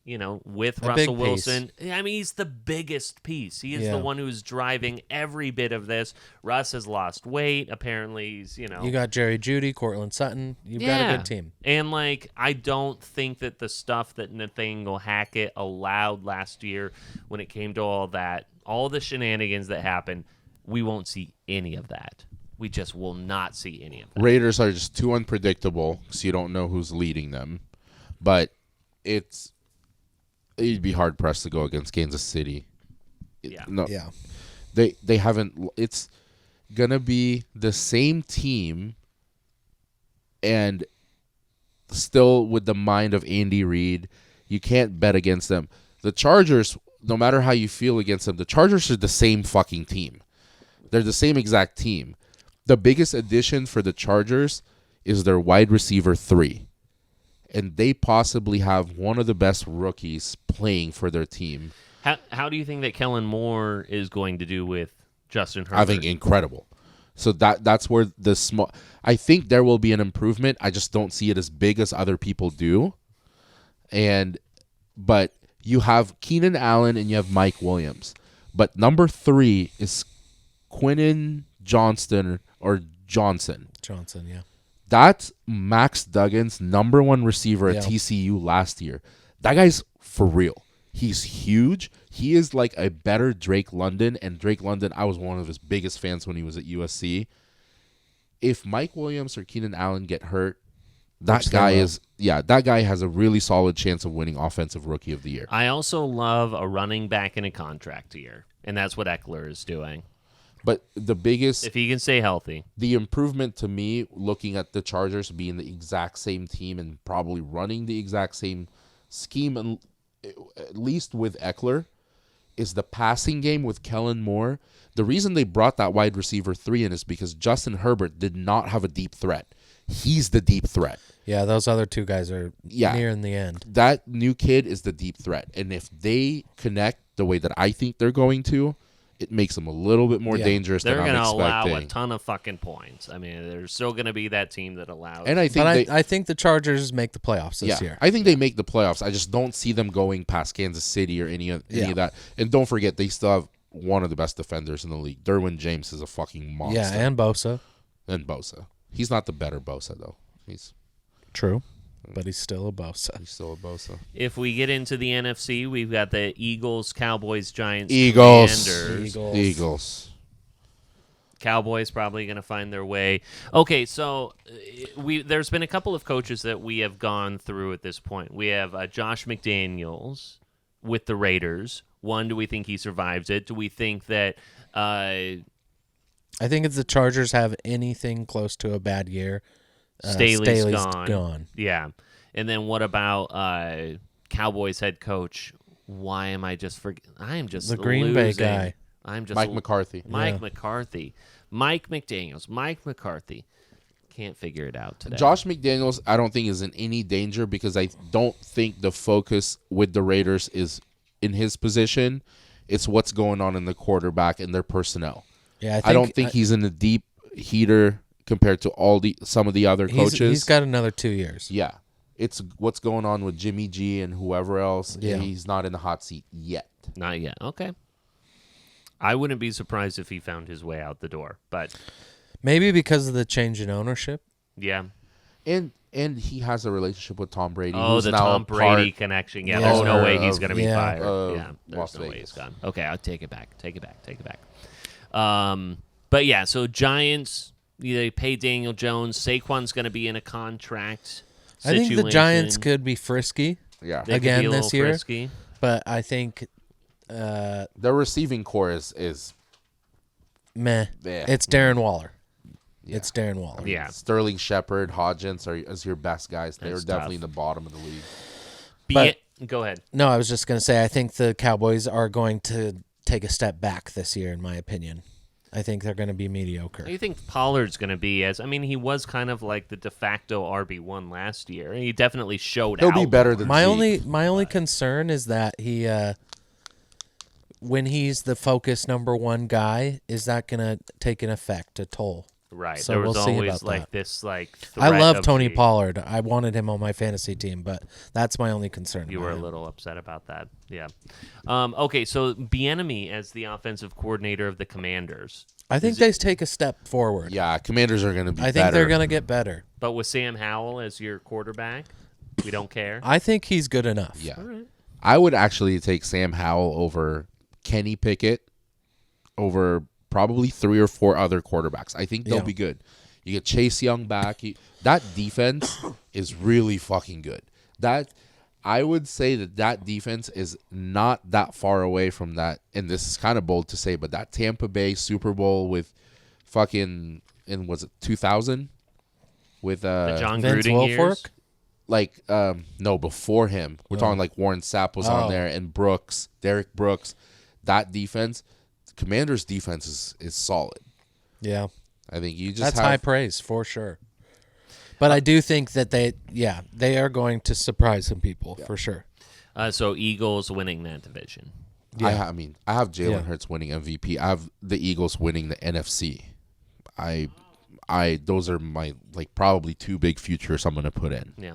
with Russell Wilson. I mean, he's the biggest piece. He is the one who's driving every bit of this. Russ has lost weight. Apparently, he's, You got Jerry Jeudy, Cortland Sutton. You've got a good team. And, I don't think that the stuff that Nathaniel Hackett allowed last year when it came to all that, all the shenanigans that happened, we won't see any of that. We just will not see any of that. Raiders are just too unpredictable because you don't know who's leading them. But you'd be hard pressed to go against Kansas City. Yeah. No, Yeah. They haven't. It's gonna be the same team, and still with the mind of Andy Reid. You can't bet against them. The Chargers, no matter how you feel against them, the Chargers are the same fucking team. They're the same exact team. The biggest addition for the Chargers is their wide receiver 3. And they possibly have one of the best rookies playing for their team. How do you think that Kellen Moore is going to do with Justin Herbert? I think incredible. So that's where I think there will be an improvement. I just don't see it as big as other people do. But you have Keenan Allen and you have Mike Williams. But number 3 is Quinnen Johnson. Johnson, yeah. That's Max Duggan's number 1 receiver at TCU last year. That guy's for real. He's huge. He is like a better Drake London. And Drake London, I was one of his biggest fans when he was at USC. If Mike Williams or Keenan Allen get hurt, That guy has a really solid chance of winning Offensive Rookie of the Year. I also love a running back in a contract year, and that's what Eckler is doing. But the biggest, if he can stay healthy, the improvement to me, looking at the Chargers being the exact same team and probably running the exact same scheme, and at least with Eckler, is the passing game with Kellen Moore. The reason they brought that wide receiver 3 in is because Justin Herbert did not have a deep threat. He's the deep threat. Yeah, those other two guys are near in the end. That new kid is the deep threat. And if they connect the way that I think they're going to, it makes them a little bit more dangerous than I'm expecting. They're going to allow a ton of fucking points. I mean, there's still going to be that team that allows. And I think the Chargers make the playoffs this year. I think they make the playoffs. I just don't see them going past Kansas City or any of that. And don't forget, they still have one of the best defenders in the league. Derwin James is a fucking monster. Yeah, and Bosa. He's not the better Bosa, though. He's true, but he's still a Bosa. If we get into the NFC, we've got the Eagles, Cowboys, Giants, Eagles. Cowboys probably going to find their way. Okay, so there's been a couple of coaches that we have gone through at this point. We have Josh McDaniels with the Raiders. One, do we think he survives it? Do we think that I think if the Chargers have anything close to a bad year, Staley's gone. Yeah. And then what about Cowboys head coach? Why am I just I am just the Green Bay guy. I'm just Mike McCarthy. McCarthy. Mike McDaniels. Mike McCarthy. Can't figure it out today. Josh McDaniels, I don't think is in any danger because I don't think the focus with the Raiders is in his position. It's what's going on in the quarterback and their personnel. Yeah, I don't think he's in a deep heater compared to some of the other coaches. He's got another 2 years. Yeah. It's what's going on with Jimmy G and whoever else. Yeah. He's not in the hot seat yet. Not yet. Okay. I wouldn't be surprised if he found his way out the door, but maybe because of the change in ownership. Yeah. And he has a relationship with Tom Brady. Oh, the Tom Brady connection. Yeah, there's no way he's going to be fired. There's no way he's gone. Okay, I'll take it back. But yeah, so Giants, they pay Daniel Jones. Saquon's going to be in a contract situation. I think the Giants could be frisky again this year. Frisky. But I think their receiving core is meh. Yeah. It's Darren Waller. Yeah. It's Darren Waller. Yeah. Sterling Shepard, Hodgins are your best guys. They're definitely in the bottom of the league. Go ahead. No, I was just going to say I think the Cowboys are going to take a step back this year, in my opinion. I think they're going to be mediocre. You think Pollard's going to be he was kind of like the de facto RB1 last year. He definitely showed He'll be better than my only concern is that he when he's the focus number one guy, is that going to take an effect, a toll? Right. So there was we'll see always about that. this I threat love of Tony Pollard. I wanted him on my fantasy team, but that's my only concern. You were a little upset about that. Yeah. Okay, so Bienemy as the offensive coordinator of the Commanders. I think they take a step forward. Yeah, Commanders are going to be better. I think they're going to get better. But with Sam Howell as your quarterback, we don't care? I think he's good enough. Yeah. All right. I would actually take Sam Howell over Kenny Pickett, over probably 3 or 4 other quarterbacks. I think they'll be good. You get Chase Young back. That defense is really fucking good. I would say that defense is not that far away from that, and this is kind of bold to say, but that Tampa Bay Super Bowl with fucking, was it 2000? With the John Vince Gruden years? Like, no, before him. We're talking like Warren Sapp was on there, and Derek Brooks. That defense, Commanders' defense is solid. Yeah. I think you just That's high praise, for sure. But I do think that they are going to surprise some people, for sure. So Eagles winning that division. Yeah. I have Jalen Hurts winning MVP. I have the Eagles winning the NFC. Those are my probably 2 big futures I'm going to put in. Yeah.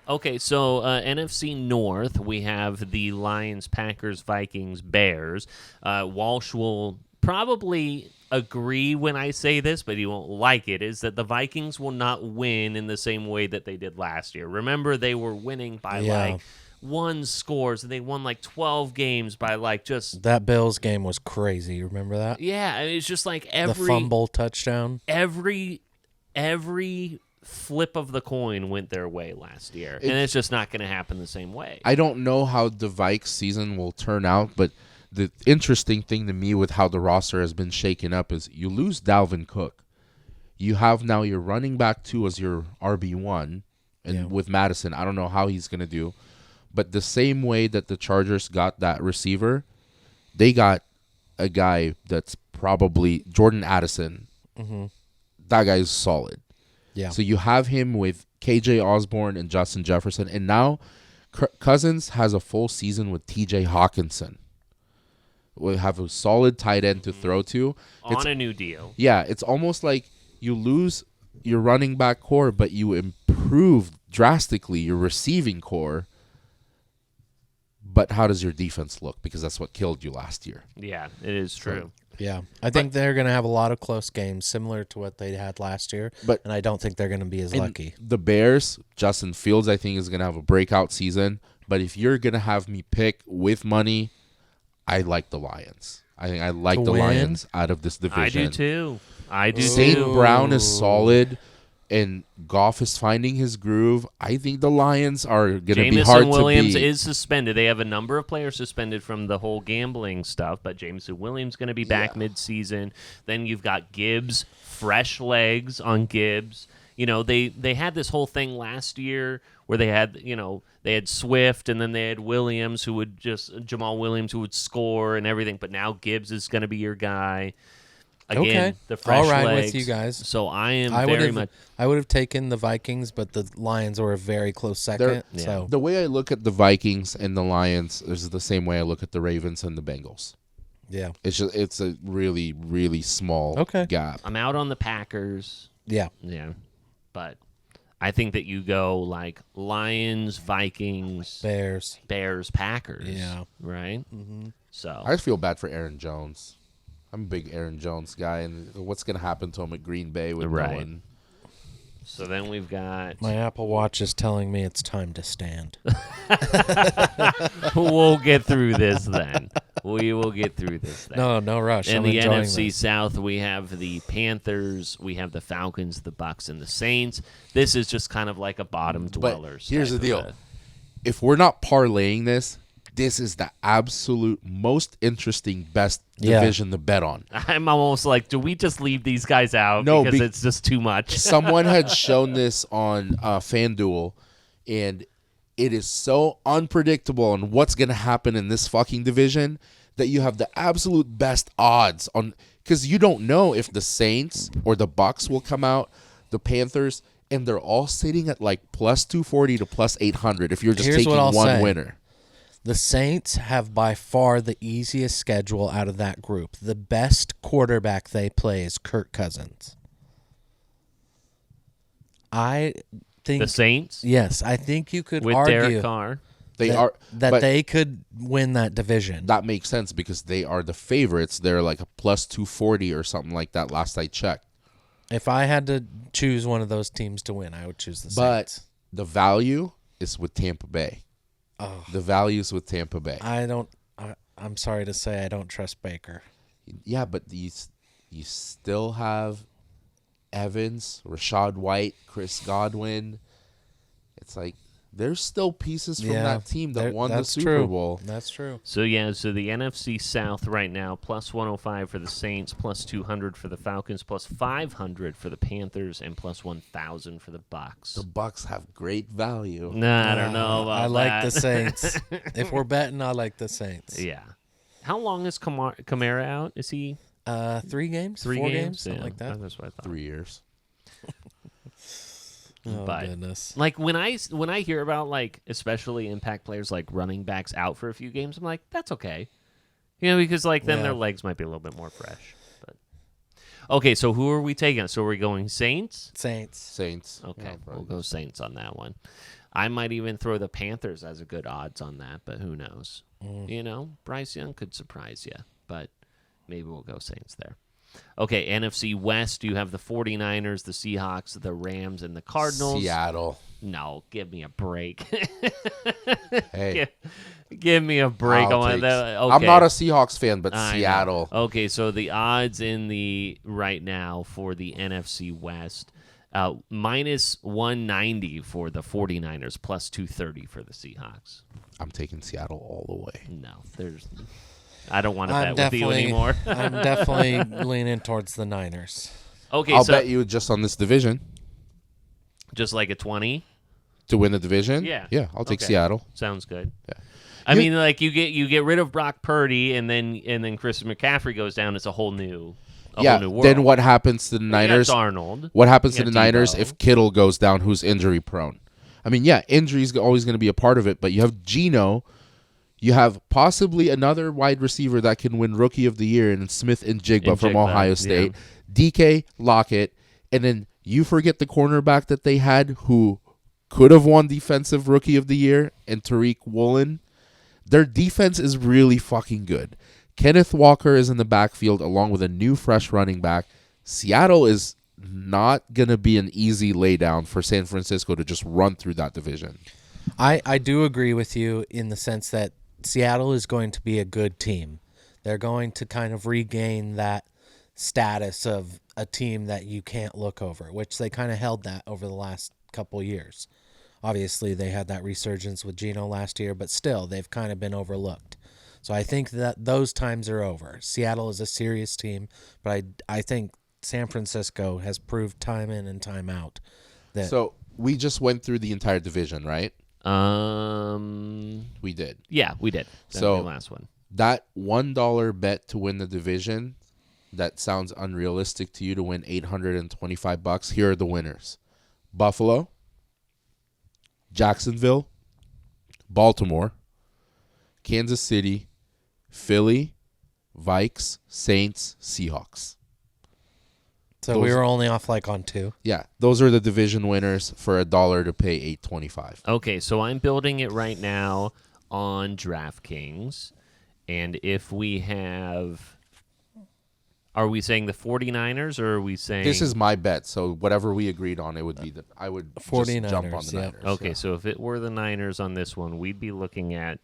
Okay, so NFC North, we have the Lions, Packers, Vikings, Bears. Walsh will probably agree when I say this, but he won't like it, is that the Vikings will not win in the same way that they did last year. Remember, they were winning by 1 scores, and they won 12 games by just... That Bills game was crazy. You remember that? Yeah, it's just the fumble touchdown. Every flip of the coin went their way last year, and it's just not going to happen the same way. I don't know how the Vikes season will turn out, but the interesting thing to me with how the roster has been shaken up is you lose Dalvin Cook. You have now your running back 2 as your RB1, and with Madison, I don't know how he's going to do. But the same way that the Chargers got that receiver, they got a guy that's probably Jordan Addison. Mm-hmm. That guy is solid. Yeah. So you have him with KJ Osborne and Justin Jefferson, and now Cousins has a full season with TJ Hawkinson. We have a solid tight end to throw to. On a new deal. Yeah, it's almost like you lose your running back core, but you improve drastically your receiving core. But how does your defense look? Because that's what killed you last year. Yeah, it is true. Yeah, I think they're going to have a lot of close games similar to what they had last year, and I don't think they're going to be as lucky. The Bears, Justin Fields, I think, is going to have a breakout season. But if you're going to have me pick with money, I like the Lions. I think I like the Lions out of this division. I do too. St. Brown is solid, and Goff is finding his groove. I think the Lions are going to be hard to beat. Jameson Williams is suspended. They have a number of players suspended from the whole gambling stuff, but Jameson Williams going to be back mid-season. Then you've got Gibbs, fresh legs on Gibbs. You know, they had this whole thing last year where they had Swift, and then they had Williams Jamal Williams who would score and everything, but now Gibbs is going to be your guy. Again, the fresh I'll ride legs. with you guys. So I would have taken the Vikings, but the Lions were a very close second. So the way I look at the Vikings and the Lions is the same way I look at the Ravens and the Bengals. Yeah, it's a really, really small gap. I'm out on the Packers. Yeah. But I think that you go like Lions, Vikings, Bears, Packers. Yeah. Right? Mm-hmm. So I feel bad for Aaron Jones. I'm a big Aaron Jones guy, and what's going to happen to him at Green Bay with no one? So then we've got... My Apple Watch is telling me it's time to stand. We'll get through this then. We will get through this then. No rush. In I'm the enjoying NFC this. South, we have the Panthers, we have the Falcons, the Bucks, and the Saints. This is just kind of like a bottom dwellers. Here's the deal. If we're not parlaying this is the absolute most interesting, best division to bet on. I'm almost like, do we just leave these guys out because it's just too much? Someone had shown this on FanDuel, and it is so unpredictable on what's going to happen in this fucking division that you have the absolute best odds on, because you don't know if the Saints or the Bucks will come out, the Panthers, and they're all sitting at like plus 240 to plus 800 if you're just taking one winner. The Saints have by far the easiest schedule out of that group. The best quarterback they play is Kirk Cousins. I think the Saints? Yes, I think you could with argue Derek Carr. They could win that division. That makes sense because they are the favorites. They're like a plus 240 or something like that last I checked. If I had to choose one of those teams to win, I would choose the Saints. But the value is with Tampa Bay. Oh. The values with Tampa Bay. I'm sorry to say I don't trust Baker. Yeah, but you still have Evans, Rashad White, Chris Godwin. It's like there's still pieces from that team that won the Super Bowl. That's true. So the NFC South right now, plus 105 for the Saints, plus 200 for the Falcons, plus 500 for the Panthers, and plus 1,000 for the Bucks. The Bucks have great value. Nah, I don't know about I like that. the Saints. If we're betting, I like the Saints. Yeah. How long is Kamara out? Is he? 3 games? 3 4 games? games? Something like that. That's what I thought. 3 years. Oh, but, goodness. Like when I hear about like especially impact players like running backs out for a few games, I'm like, that's okay. You know, because like then their legs might be a little bit more fresh. But okay, so who are we taking? So are we going Saints? Saints. Okay, we'll go Saints on that one. I might even throw the Panthers as a good odds on that, but who knows? You know, Bryce Young could surprise you, but maybe we'll go Saints there. Okay, NFC West, you have the 49ers, the Seahawks, the Rams, and the Cardinals. Seattle. No, give me a break. Hey. Give me a break. Okay. I'm not a Seahawks fan, but Seattle. Okay, so the odds in the right now for the NFC West, Minus 190 for the 49ers, plus 230 for the Seahawks. I'm taking Seattle all the way. No, I don't want to bet with you anymore. I'm definitely leaning towards the Niners. Okay, I'll so bet you just on this division. Just like a 20 to win the division. Yeah, I'll take Seattle. Sounds good. Yeah. I mean, like you get rid of Brock Purdy, and then Chris McCaffrey goes down. It's a whole new world. Then what happens to the Niners? Darnold. What happens to the Debo. Niners if Kittle goes down, who's injury prone? I mean, injury is always going to be a part of it, but you have Geno. You have possibly another wide receiver that can win Rookie of the Year in Smith and Jigba from Ohio State. Yeah. DK, Lockett, and then you forget the cornerback that they had who could have won Defensive Rookie of the Year, and Tariq Woolen. Their defense is really fucking good. Kenneth Walker is in the backfield along with a new fresh running back. Seattle is not going to be an easy laydown for San Francisco to just run through that division. I do agree with you in the sense that Seattle is going to be a good team. They're going to kind of regain that status of a team that you can't look over, which they kind of held that over the last couple years. Obviously, they had that resurgence with Geno last year, but still, they've kind of been overlooked. So I think that those times are over. Seattle is a serious team, but I think San Francisco has proved time in and time out that. So we just went through the entire division, right? We did. Yeah, we did. That's so the last one. That $1 bet to win the division, that sounds unrealistic to you to win $825. Here are the winners: Buffalo, Jacksonville, Baltimore, Kansas City, Philly, Vikes, Saints, Seahawks. So we were only off like on 2. Yeah, those are the division winners for $1 to pay $8.25. Okay, so I'm building it right now on DraftKings, and if we have, are we saying the 49ers or are we saying This is my bet, so whatever we agreed on, it would be I would 49ers, just jump on the Niners. Okay, so if it were the Niners on this one, we'd be looking at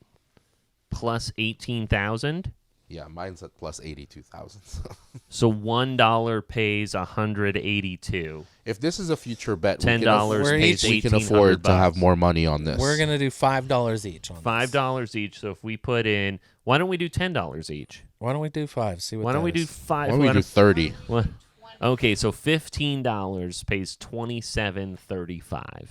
plus 18,000. Yeah, mine's at plus 82,000. So $1 pays 182. If this is a future bet, $10 pays we can afford to have $1,800. more money on this. We're going to do $5 each on this. $5 each. So if we put in, why don't we do $10 each? Why don't we do 5? See what Why don't that we do is. 5? Why don't we do 30? What? Okay, so $15 pays $27.35.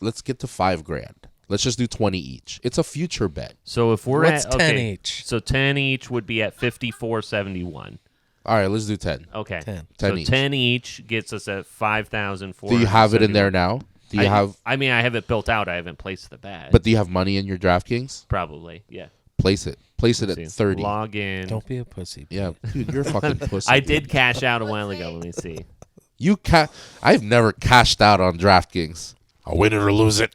Let's get to $5,000. Let's just do 20 each. It's a future bet. So if we're What's at 10 each? So 10 each would be at $54.71. All right, let's do 10. Okay. 10. So 10 each. 10 each gets us at $5,471. Do you have it in there now? Do you have? I mean, I have it built out. I haven't placed the bet. But do you have money in your DraftKings? Probably, yeah. Place it. Place it Let's at see. 30. Log in. Don't be a pussy. Yeah, dude, you're a fucking pussy. I did cash out a while ago. Let me see. I've never cashed out on DraftKings. I'll win it or lose it.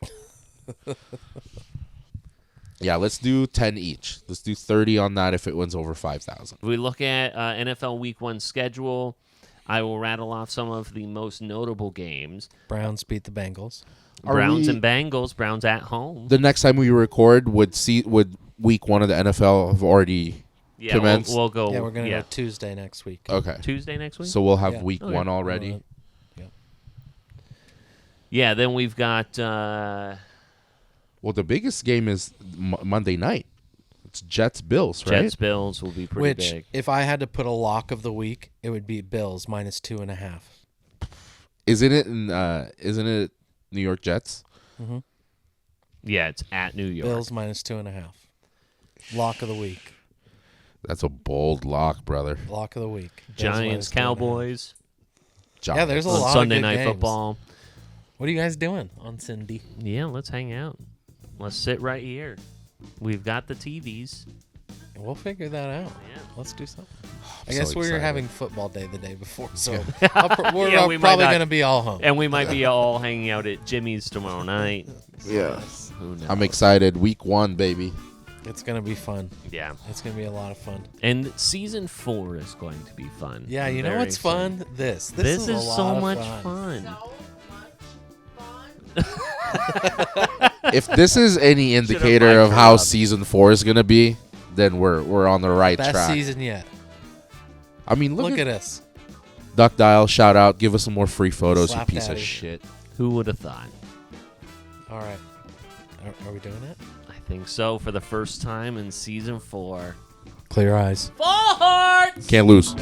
Yeah, let's do 10 each. Let's do 30 on that if it wins over 5,000. If we look at NFL Week 1 schedule, I will rattle off some of the most notable games. Browns beat the Bengals. Browns and Bengals. Browns at home. The next time we record, would Week 1 of the NFL have already commenced? We'll go. Yeah, we're going to go Tuesday next week. Okay. Tuesday next week? So we'll have Yeah. Week 1 already. Yeah, then we've got... Well, the biggest game is Monday night. It's Jets-Bills, right? Jets-Bills will be pretty Which, big. if I had to put a lock of the week, it would be Bills minus 2.5. Isn't it New York Jets? Mm-hmm. Yeah, it's at New York. Bills minus 2.5. Lock of the week. That's a bold lock, brother. Lock of the week. Bills Giants, minus 2.5. Cowboys. Yeah, there's a on lot Sunday of good Night games. Football. What are you guys doing on Cindy? Yeah, let's hang out. Let's sit right here. We've got the TVs. We'll figure that out. Yeah. Let's do something. I so guess we were excited. having football day the day before, so we're Yeah, we might probably not- going to be all home. And we might be all hanging out at Jimmy's tomorrow night. Yeah. Who knows? I'm excited. Week 1, baby. It's going to be fun. Yeah. It's going to be a lot of fun. And season 4 is going to be fun. Yeah, you know Very what's soon. fun? This This is a is lot so of much fun. fun. If this is any indicator of how season 4 is going to be, then we're on the right Best track. season yet. I mean, Look at us. Duck Dial, shout out. Give us some more free photos, Slap you piece daddy. of shit. Who would have thought? All right. Are we doing it? I think so for the first time in season 4. Clear eyes. Full hearts! Can't lose.